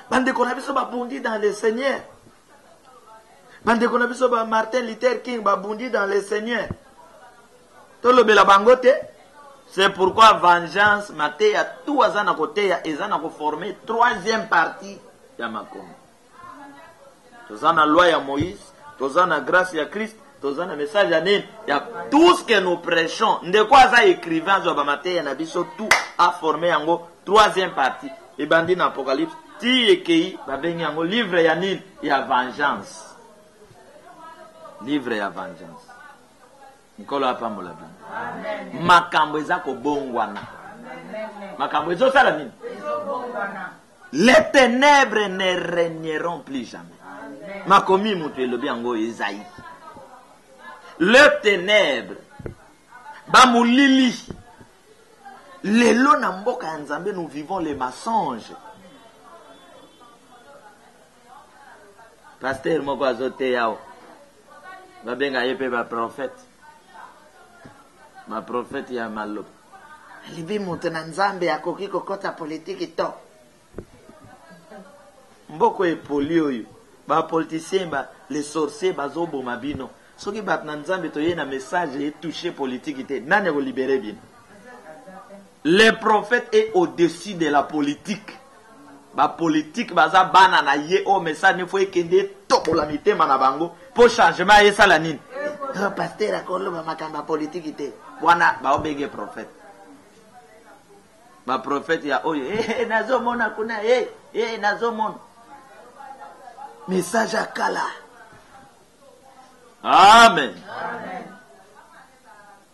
bandeko na biso babundi dans le Seigneur. Bandeko na biso ba Martin Luther King babundi dans le Seigneur. Tolobela bangote. C'est pourquoi vengeance mateya tout azana côté ya ezana ko former troisième partie ya makomo. Tozana loi ya Moïse, tozana grâce ya Christ, tozana message ya nini ya tout ce que nous prêchons. Ndeko aza écrivain zo ba mateya na biso tout a formé yango troisième partie. Et bandi na Apocalypse ti ekei ba bengi yango livre ya nini ya vengeance. Livre ya vengeance. Nikolo apambola bien. Amen. Makambo eza ko bongwana. Amen. Makambo ezo sala nini? Ezo bongwana. Les ténèbres ne régneront plus jamais. Amen. Makomi mutu elobi yango Esaïe. Les ténèbres ba mulili. Lelo na mboka ya Nzambe nous vivons les mensonges. Pasteur moko azote yao. Ba benga yepe ba prophète. Ma prophète ya malo. Libi monte na Nzambe akoki kokota politique to. Mboko e poli oyo. Ba politicien ba les sorciers bazobo mabino. Soki bat na Nzambe to ye na message et toucher politique te. Nani ko libérer bien. Le prophète est au-dessus de la politique. Ba politique baza bana na ye o message ne faut ekende to la mitema na bango pour changement et ça la nini. Pasteur akolo ba makamba politique te. Wana ba obege prophète. Ba prophète ya oyo nazo mona kuna nazo mona. Message akala. Amen. Amen.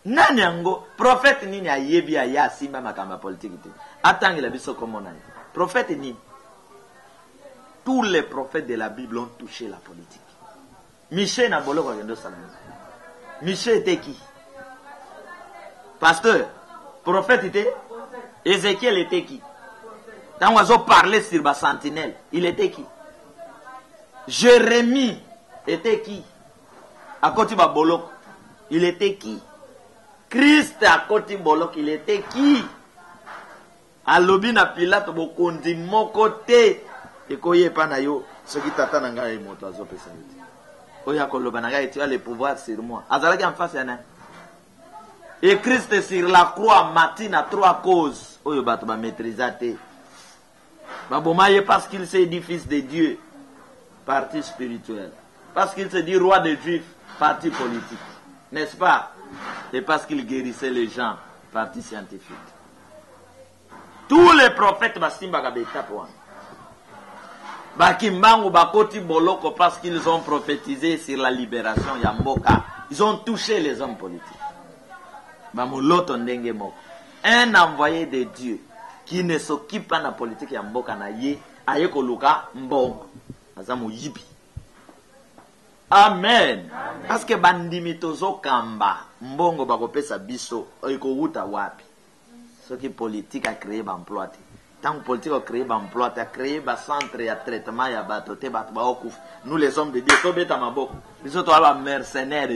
Nani yango prophète nini ayebi ya simba makamba politique te. Atangi la biso komona. Prophète nini? Tous les prophètes de la Bible ont touché la politique. Michel na boloko kendo salami. Michel était qui? Pasteur. Prophète était? Ézéchiel était qui? Quand on a parlé sur la sentinelle, il était qui? Jérémie était qui? À côté de boloko, il était qui? Christ à côté de boloko, il était qui? Alobi na Pilate bokondi mokote ekoye pa na yo soki tata na ngai moto azopesa yo. Oya koloba na ngai tu as le pouvoir sur moi. Azalaki en face ya na. Et Christ sur la croix matin à 3 causes. Oyo bato ba maîtriser. Ba bomaye parce qu'il s'est dit fils de Dieu, parti spirituel. Parce qu'il se dit roi des Juifs, parti politique. N'est-ce pas? Et parce qu'il guérissait les gens, parti scientifique. Tous les prophètes basimba kabeta pour Bakimbangu bakoti boloko parce qu'ils ont prophétisé sur la libération Yamboka. Ils ont touché les hommes politiques. Bamoloto ndenge moko. Un envoyé de Dieu qui ne s'occupe pas de la politique Yamboka na ye aye koluka mbongo. Azamu yibi. Amen. Parce que bandimitozo kamba mbongo bakopesa biso ekouta wapi. Ce qui politique a créé l'emploi. Tant que politique a créé l'emploi, a créé un centre de traitement, il y a nous les hommes de Dieu, nous sommes des mercenaires.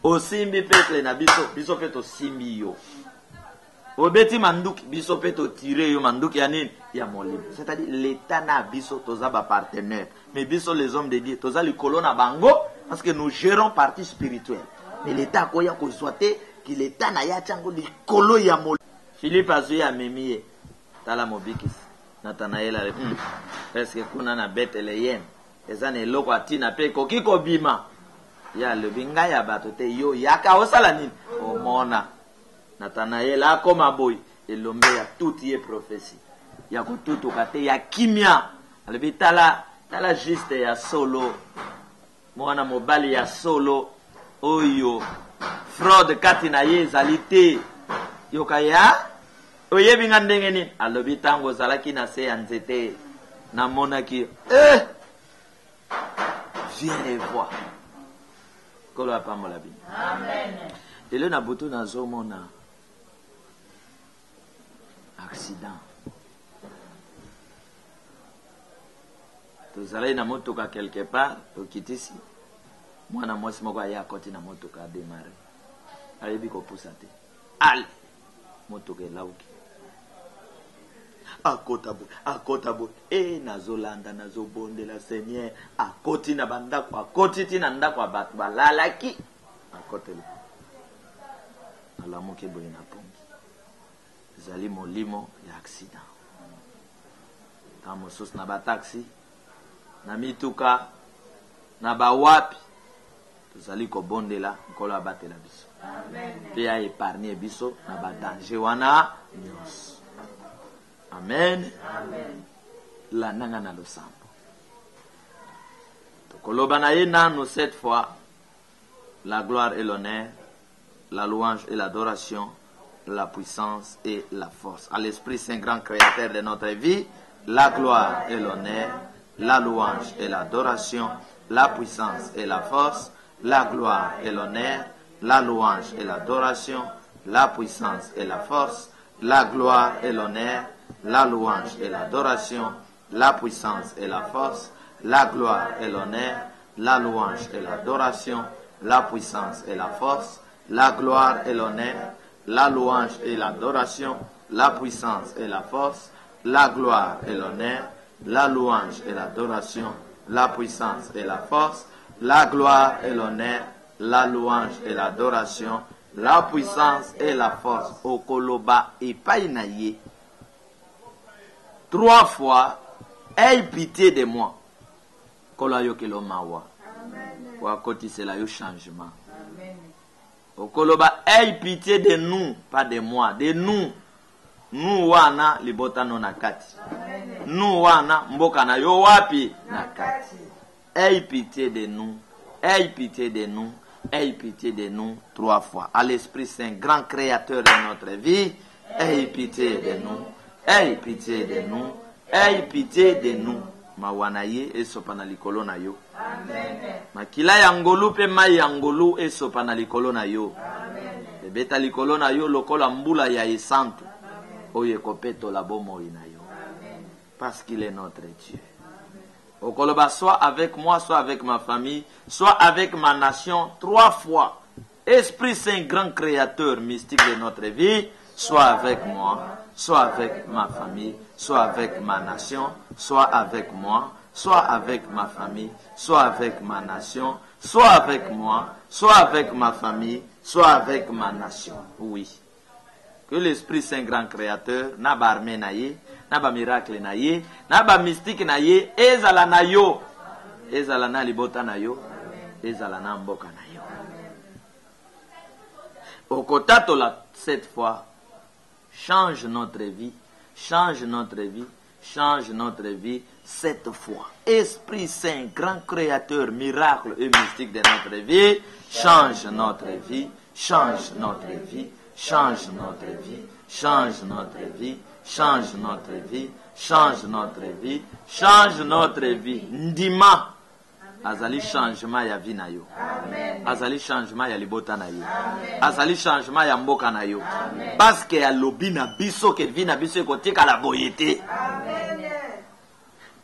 Aussi, nous sommes fait aussi mieux. Obeti manduki, biso peto tiré yo manduki yanin ya molibe. C'est-à-dire l'État na biso toza ba partenaire, mais biso les hommes de Dieu toza li kolona bango parce que nous gérons partie spirituelle. Mais l'État koya ko soité que l'État na ya chango li kolo ya molibe. Philippe azui a memiye tala mobikis Nathanaël a répondu est-ce que kuna na Bethléem ezane loko atina pe koki ko bima ya le binga ya batote yo yaka osala nini omona Nathanaël a comme boy et l'homme ya tout y est prophétie ya ko tout kate ya kimia le bitala tala juste ya solo mwana mobali ya solo oyo fraude katina ye zalité yokaya oyebi nga ndenge nini alobi tango zalaki na se ya nzete namonaki viens les voir kolo apambola bino amen lelo na butu nazomona accident tozalaki na motoka quelque part tokitisi mwana mwasi moko aya koti na motoka ademare ayebi kopusa te ale motoka elauki akota boy. E nazolanda nazobondela Seigneur, akoti na bandako, akoti tina ndako abatu balalaki, akoteli. Alamuke boy na pongi. Zali molimo ya accident. Tamo sos na ba taxi, na mituka, na ba wapi. Tozali ko bondela nkolo abatela biso. Amen. Pe a épargner biso na ba danger wana nyos. Amen. Amen. La nanga na losambo. Tokoloba na ye nano cette fois la gloire et l'honneur, la louange et l'adoration, la puissance et la force. À l'Esprit Saint, grand créateur de notre vie, la gloire et l'honneur, la louange et l'adoration, la puissance et la force, la gloire et l'honneur, la louange et l'adoration, la puissance et la force, la gloire et l'honneur, la louange et l'adoration, la puissance et la force, la gloire et l'honneur, la louange et l'adoration, la puissance et la force, la gloire et l'honneur, la louange et l'adoration, la puissance et la force, la gloire et l'honneur, la louange et l'adoration, la puissance et la force, la gloire et l'honneur, la louange et l'adoration, la puissance et la force. Okoloba et painaye. 3 fois, aie pitié de moi. Kolayo kelo mawa. Kwa koti c'est là yo changement. Okoloba aie pitié de nous, pas de moi, de nous. Nous wana libota no nakati. Nous wana mboka na yo wapi nakati. Aie pitié de nous, aie pitié de nous, aie pitié de nous 3 fois. À l'Esprit Saint, grand créateur de notre vie, aie pitié de nous, aie pitié de nous, aie pitié de nous. Mawanaye e sopana likolo na yo. Amen. Makila yangolu pe mai yangolu e sopana likolo na yo. Amen. Bebeta likolo na yo lokola mbula ya esantu. Oye kopeto la bomo ina yo. Amen. Parce qu'il est notre Dieu. Okoloba, soit avec moi, soit avec ma famille, soit avec ma nation, 3 fois. Esprit Saint, grand créateur mystique de notre vie, soit avec moi, soit avec ma famille, soit avec ma nation, soit avec moi, soit avec ma famille, soit avec ma nation, soit avec moi, soit avec ma famille, soit avec ma nation. Oui. Que l'Esprit Saint, grand créateur, n'a ba armé na ye, n'a ba miracle na ye, n'a ba mystique na ye, ezala na yo, ezala na libota na yo, ezala na mboka na yo. Okotato la cette fois, change notre vie, change notre vie, change notre vie cette fois. Esprit Saint, grand créateur, miracle et mystique de notre vie, change notre vie, change notre vie, change notre vie, change notre vie, change notre vie, change notre vie, change notre vie. Ndima. Azali changement ya vie na yo. Amen. Azali changement ya libota na yo. Amen. Azali changement ya mboka na yo. Amen. Parce que ya lobi na biso que vie na biso kotika la boyete. Amen.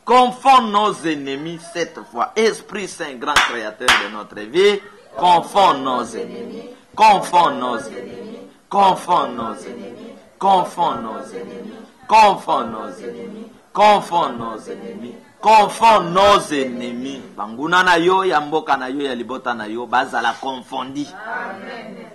Confond nos ennemis cette fois. Esprit Saint, grand créateur de notre vie, confond nos ennemis. Confond nos ennemis. Confond nos ennemis. Confond nos ennemis. Confond nos ennemis. Confond nos ennemis. Confond nos ennemis. Banguna na yo, ya mboka na yo, ya libota na yo, bazala confondi. Amen.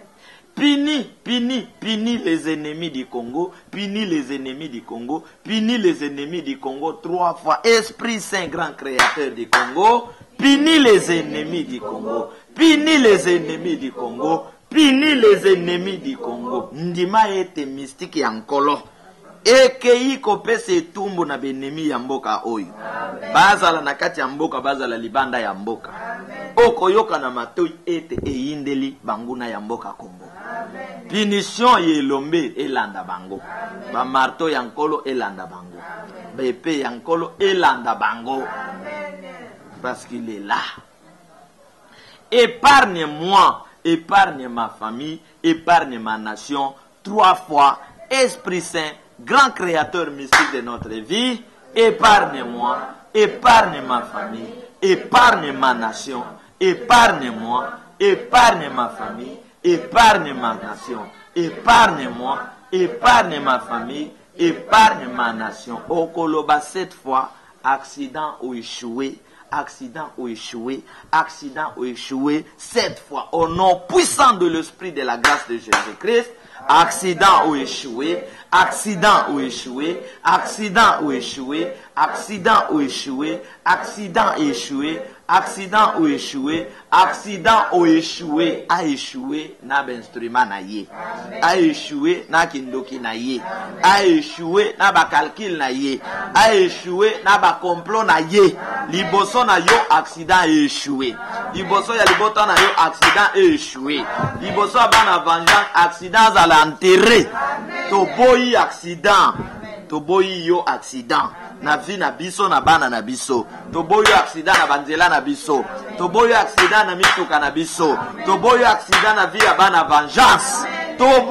Pini les ennemis du Congo, pini les ennemis du Congo, pini les ennemis du Congo 3 fois. Esprit Saint, grand créateur du Congo, pini les ennemis du Congo, pini les ennemis du Congo, pini les ennemis du Congo. Ndima ete mystique ya nkolo. Ekei kopese tumbo na benemi ya mboka oyo. Bazala na kati ya mboka, bazala libanda ya mboka. Okoyoka na matoi ete eindeli banguna ya mboka Kongo. Punition yelombe elanda bango. Ba marto ya nkolo elanda bango. Bepe ya nkolo elanda bango. Parce qu'il est là. Épargne-moi, épargne ma famille, épargne ma nation 3 fois. Esprit Saint, grand créateur mystique de notre vie, épargne-moi, épargne ma famille, épargne ma nation, épargne-moi, épargne ma famille, épargne ma nation, épargne-moi, épargne ma famille, épargne ma nation. Okoloba 7 fois, accident ou échoué, accident ou échoué, accident ou échoué, 7 fois. Au nom puissant de l'Esprit de la grâce de Jésus-Christ, accident ou échoué, accident ou échoué, accident ou échoué, accident ou échoué, accident échoué, accident ou échoué, accident ou échoué, a échoué na instrument na ye, a échoué na kindoki na ye, a échoué na ba calcul na ye, a échoué na ba complot na ye, liboso na yo accident échoué, liboso ya libota na yo accident échoué, liboso bana vengeance accident à l'enterrer, to boyi accident, to boyi yo accident. Na vie na biso na bana na biso to boyo accident na banzela na biso to boyo accident na mituka na biso to boyo accident na vie ya bana vengeance to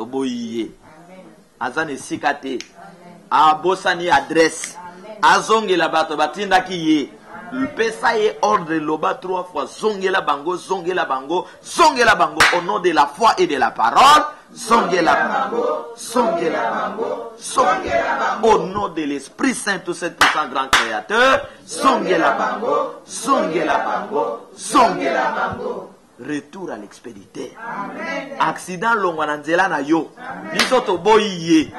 boyi azane sikate abosani adresse azongela bato batindaki ye pesa ye ordre loba 3 fois zongela bango au nom de la foi et de la parole. Songela bango, au nom de l'Esprit Saint, tout cet puissant grand créateur, songela bango. Retour à l'expéditeur. Accident longwananzela na yo. Biso to boyiye.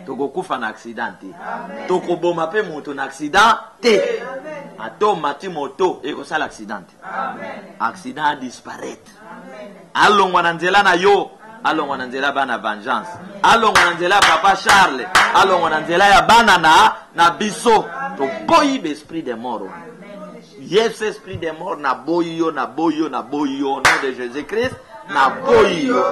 Toko kufa na accident te. Toko boma pe moto na accident te. Ato mati moto eko sala accident. Accident a disparaître. Alongwananzela na yo. Alors on a bana vengeance. Alors on a papa Charles. Alors on a ya bana na biso. To boyi l'esprit des morts. Yes, esprit des morts na boyo au nom de Jésus-Christ. Na boyo.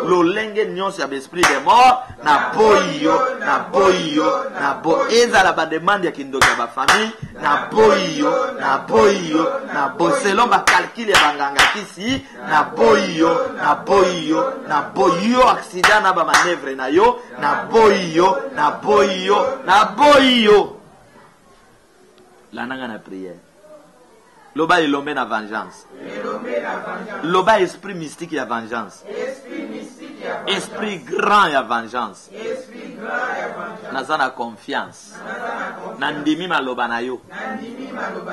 Lolenge nyonso ya l'esprit des morts. Na boyo. Eza la ba demande ya kindoka ba famille. Na boyo. Selon ba calcul ya banganga kisi. Na boyo. Accident na ba manœuvre na yo. Na boyo. La nanga na prière. Loba ilombe na vengeance. Loba esprit mystique ya vengeance. Esprit grand ya vengeance. Nazana confiance. Nandimi maloba na yo.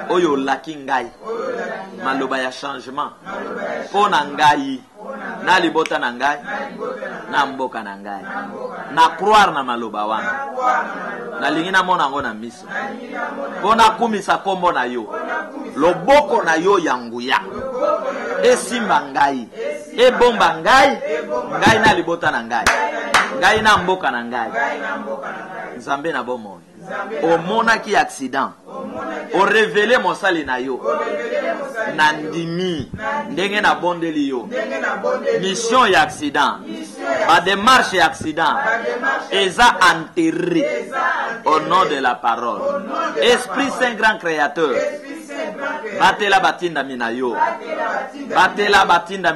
Oyo laki ngai. Maloba ya changement. Po na ngai. Na libota na ngai. Na mboka na ngai. Na croire na maloba wana. Na lingina mona ngo na miso. Pona kumisa kombo na yo. Loboko na yo yanguya. Esimba ngai. Ebomba ngai. Ngai na libota na ngai. Ngai na mboka na ngai. Nzambe na bomo. Omona ki accident. O révélé mosali na yo. Nandimi. Ndenge na bondeli yo. Mission ya accident. Ma démarche ya accident. Eza enterré. Au nom de la parole. Esprit Saint grand créateur. Batela batinda minayo. Batela batinda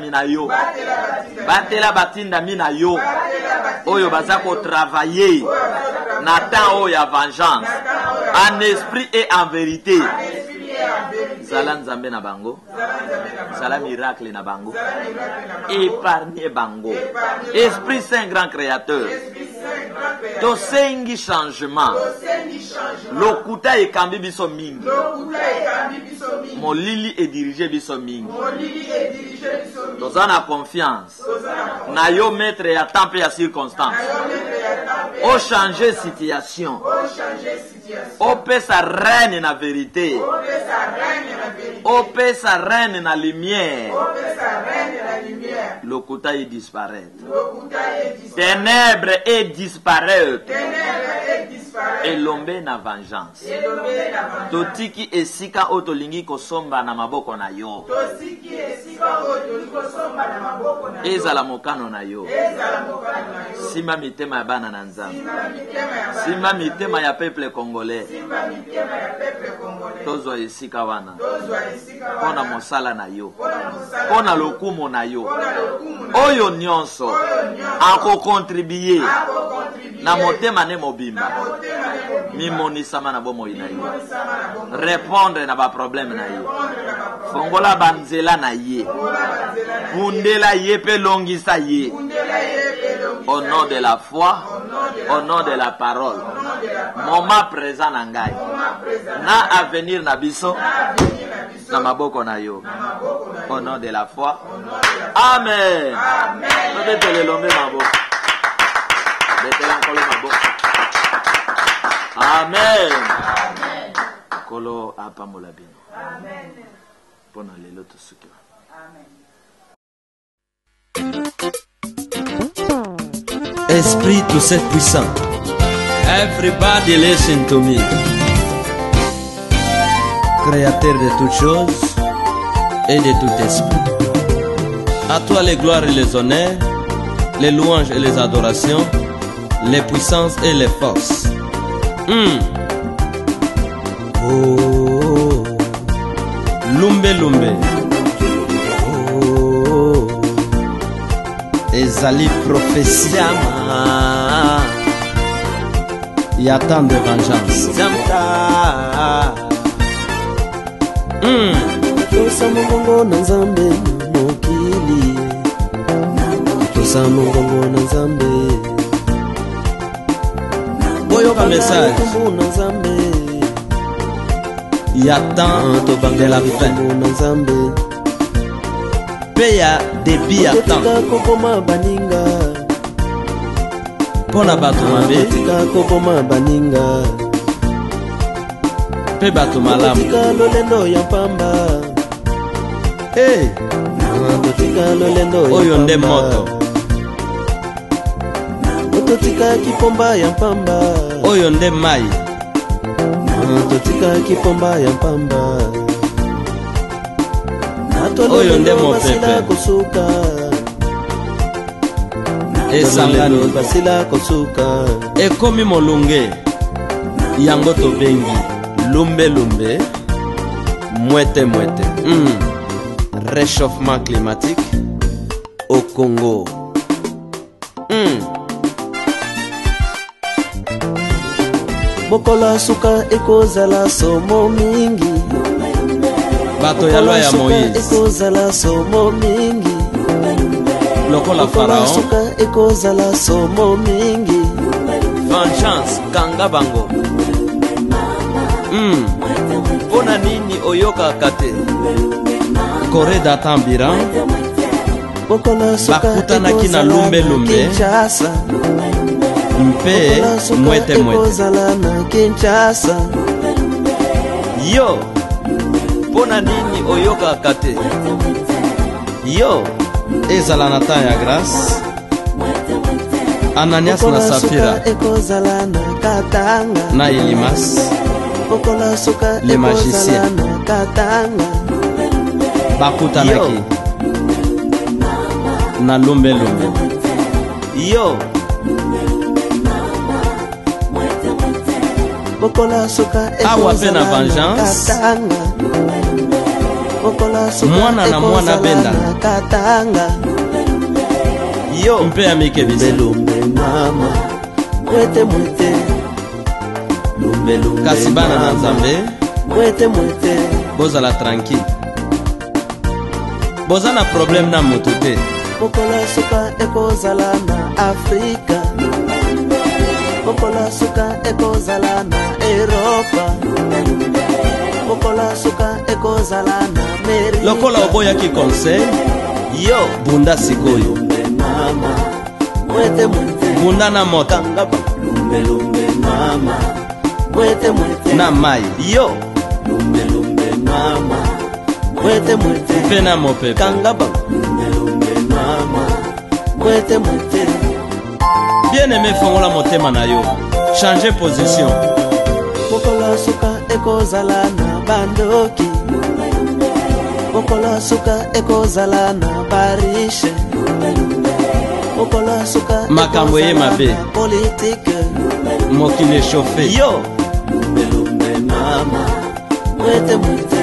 minayo. Oyo bazako travailler. Natan oyo ya vengeance. En esprit et en vérité. Zala nzambe na bango. Zala miracle na bango. Épargne bango. Esprit Saint grand créateur. Tosengi changement. Lokuta ekambi biso mingi. Molili et dirigé biso mingi. Tozana confiance. Na yo maître ya temps et ya circonstance. O changer situation. O pesa reine na vérité. O pesa reine na lumière. Lokuta est disparaître. Ténèbres est disparaître. Elombe na vengeance. Totiki esika otolingi kosomba na maboko na yo. Ezala mokano na yo. Sima mitema ya bana na nzambe. Sima mitema ya peuple congolais. Tozo esika wana. Pona mosala na yo. Pona lokumo na yo. Oyo nyonso ako contribuer na motema ne mobimba. Mimonisa na bomo ina yo. Répondre na ba problème na yo. Fongola banzela na ye. Bundela ye pe longisa ye. au nom de la foi, au nom de la parole. Moment présent na ngai. Na avenir na biso. Na maboko na yo. Au nom de la foi. Amen. Peut-être le lombe maboko. Amen. Kolo apamola bino. Amen. Pona lelo tosukira. Esprit tout cette puissant. Everybody listen to me. Créateur de toutes choses et de tout esprit. À toi les gloires et les honneurs, les louanges et les adorations, les puissances et les forces. Oh, lumbe lumbe. Oh, ezali prophétie. Il y a tant de vengeance. Tosa mongongo na nzambe mokili. Tosa mongongo na nzambe. Boyoka message. Il y a tant de la fin. Peya débit à temps. Pona bato mabe. Pe bato malamu. Hey. Oyo nde moto. Totika kipomba ya mpamba. Oyo nde mai. Totika kipomba ya mpamba. Oyo nde mopepe. Kosuka. Esangani basila kosuka. Ekomi molunge. Yango tobengi lumbe lumbe. Mwete mwete. Réchauffement climatique au Congo. Mokola suka ekozala somo mingi. Bato ya loi ya Moïse ekozala somo mingi. Lokola Pharaon suka ekozala somo mingi. Vengeance kanga bango. Pona nini oyoka kate Kore datambira bakutanaki na lumbe lumbe mpe mwete mwete. Yo pona nini oyoka kate yo ezala na temps ya grâce. Ananias na Safira na Elimas les magiciens bakutanaki na lumbe lumbe. Yo awa pe na vengeance. Mwana na mwana benda yo mpe ya mikebisi. Kasi bana na Nzambe bozala tranquille. Boza na problème na moto te. Mokola suka ekozala na Afrika. Mokola suka ekozala na Europa. Mokola suka ekozala na Amerika. Lokola oboyaki conseil yo bunda sikoyo. Mwete mwete. Bunda na moto na mai yo mwete mwete. Pena mopepe Kangaba mwete mwete. Bien aimé, fongola motema na yo. Changer position. Mokola suka ekozala na bandoki. Mokola suka ekozala na barishe. Mokola suka makambo ye mabe politique. Mokile chauffé yo mwete mwete.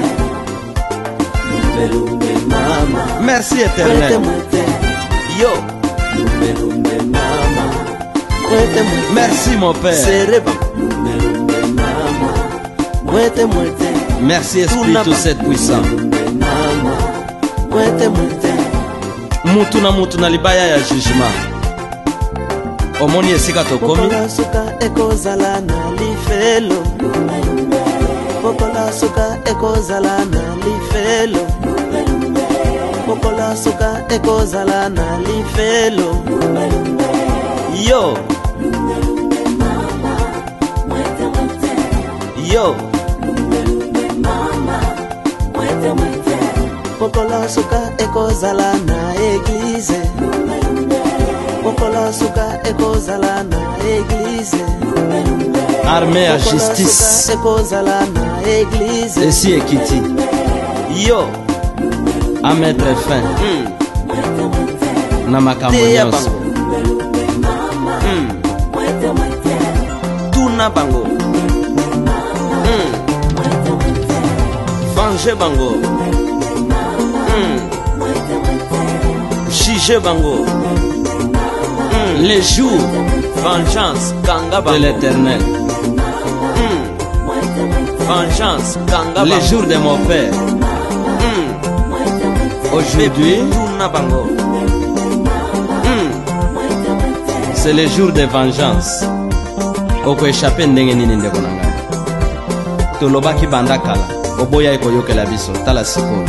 merci éternel. Yo merci mon père. Merci esprit tout cette puissant. Mutu na libaya ya jugement. omoni esika tokomi Pokola suka ekozala na lifelo. Pokola suka ekozala na lifelo. Pokola suka ekozala na lifelo. yo yo Pokola suka ekozala na église. Pokola suka ekozala na église. armée à Pokola justice suka ekozala na église. esi ekiti yo à mettre fin na makambo Teya nyonso bango. Tuna bango. Venger bango. Juger bango. les jours Vengeance kanga de bango. l'éternel, Vengeance kanga bango. les jours de mon père. Aujourd'hui, Tuna bango. c'est le jour de vengeance. Okoéchappe ndenge nini ndeko na ngai. Tolobaki banda kala, oboya ekoyokela biso, tala sikoyo.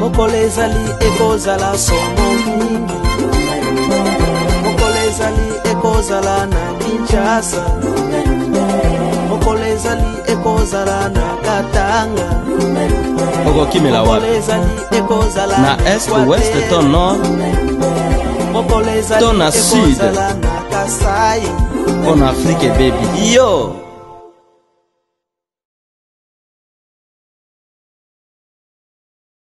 Mokolo ezali ekozala somo mingi. Mokolo ezali ekozala na Kinshasa. Mokolo ezali ekozala na Katanga. Okokimela Mokolo wapi? ezali ekozala Na est, ouest, to nord, Mokolo ezali to na sud. ekozala na Kasai. en Afrique baby. Yo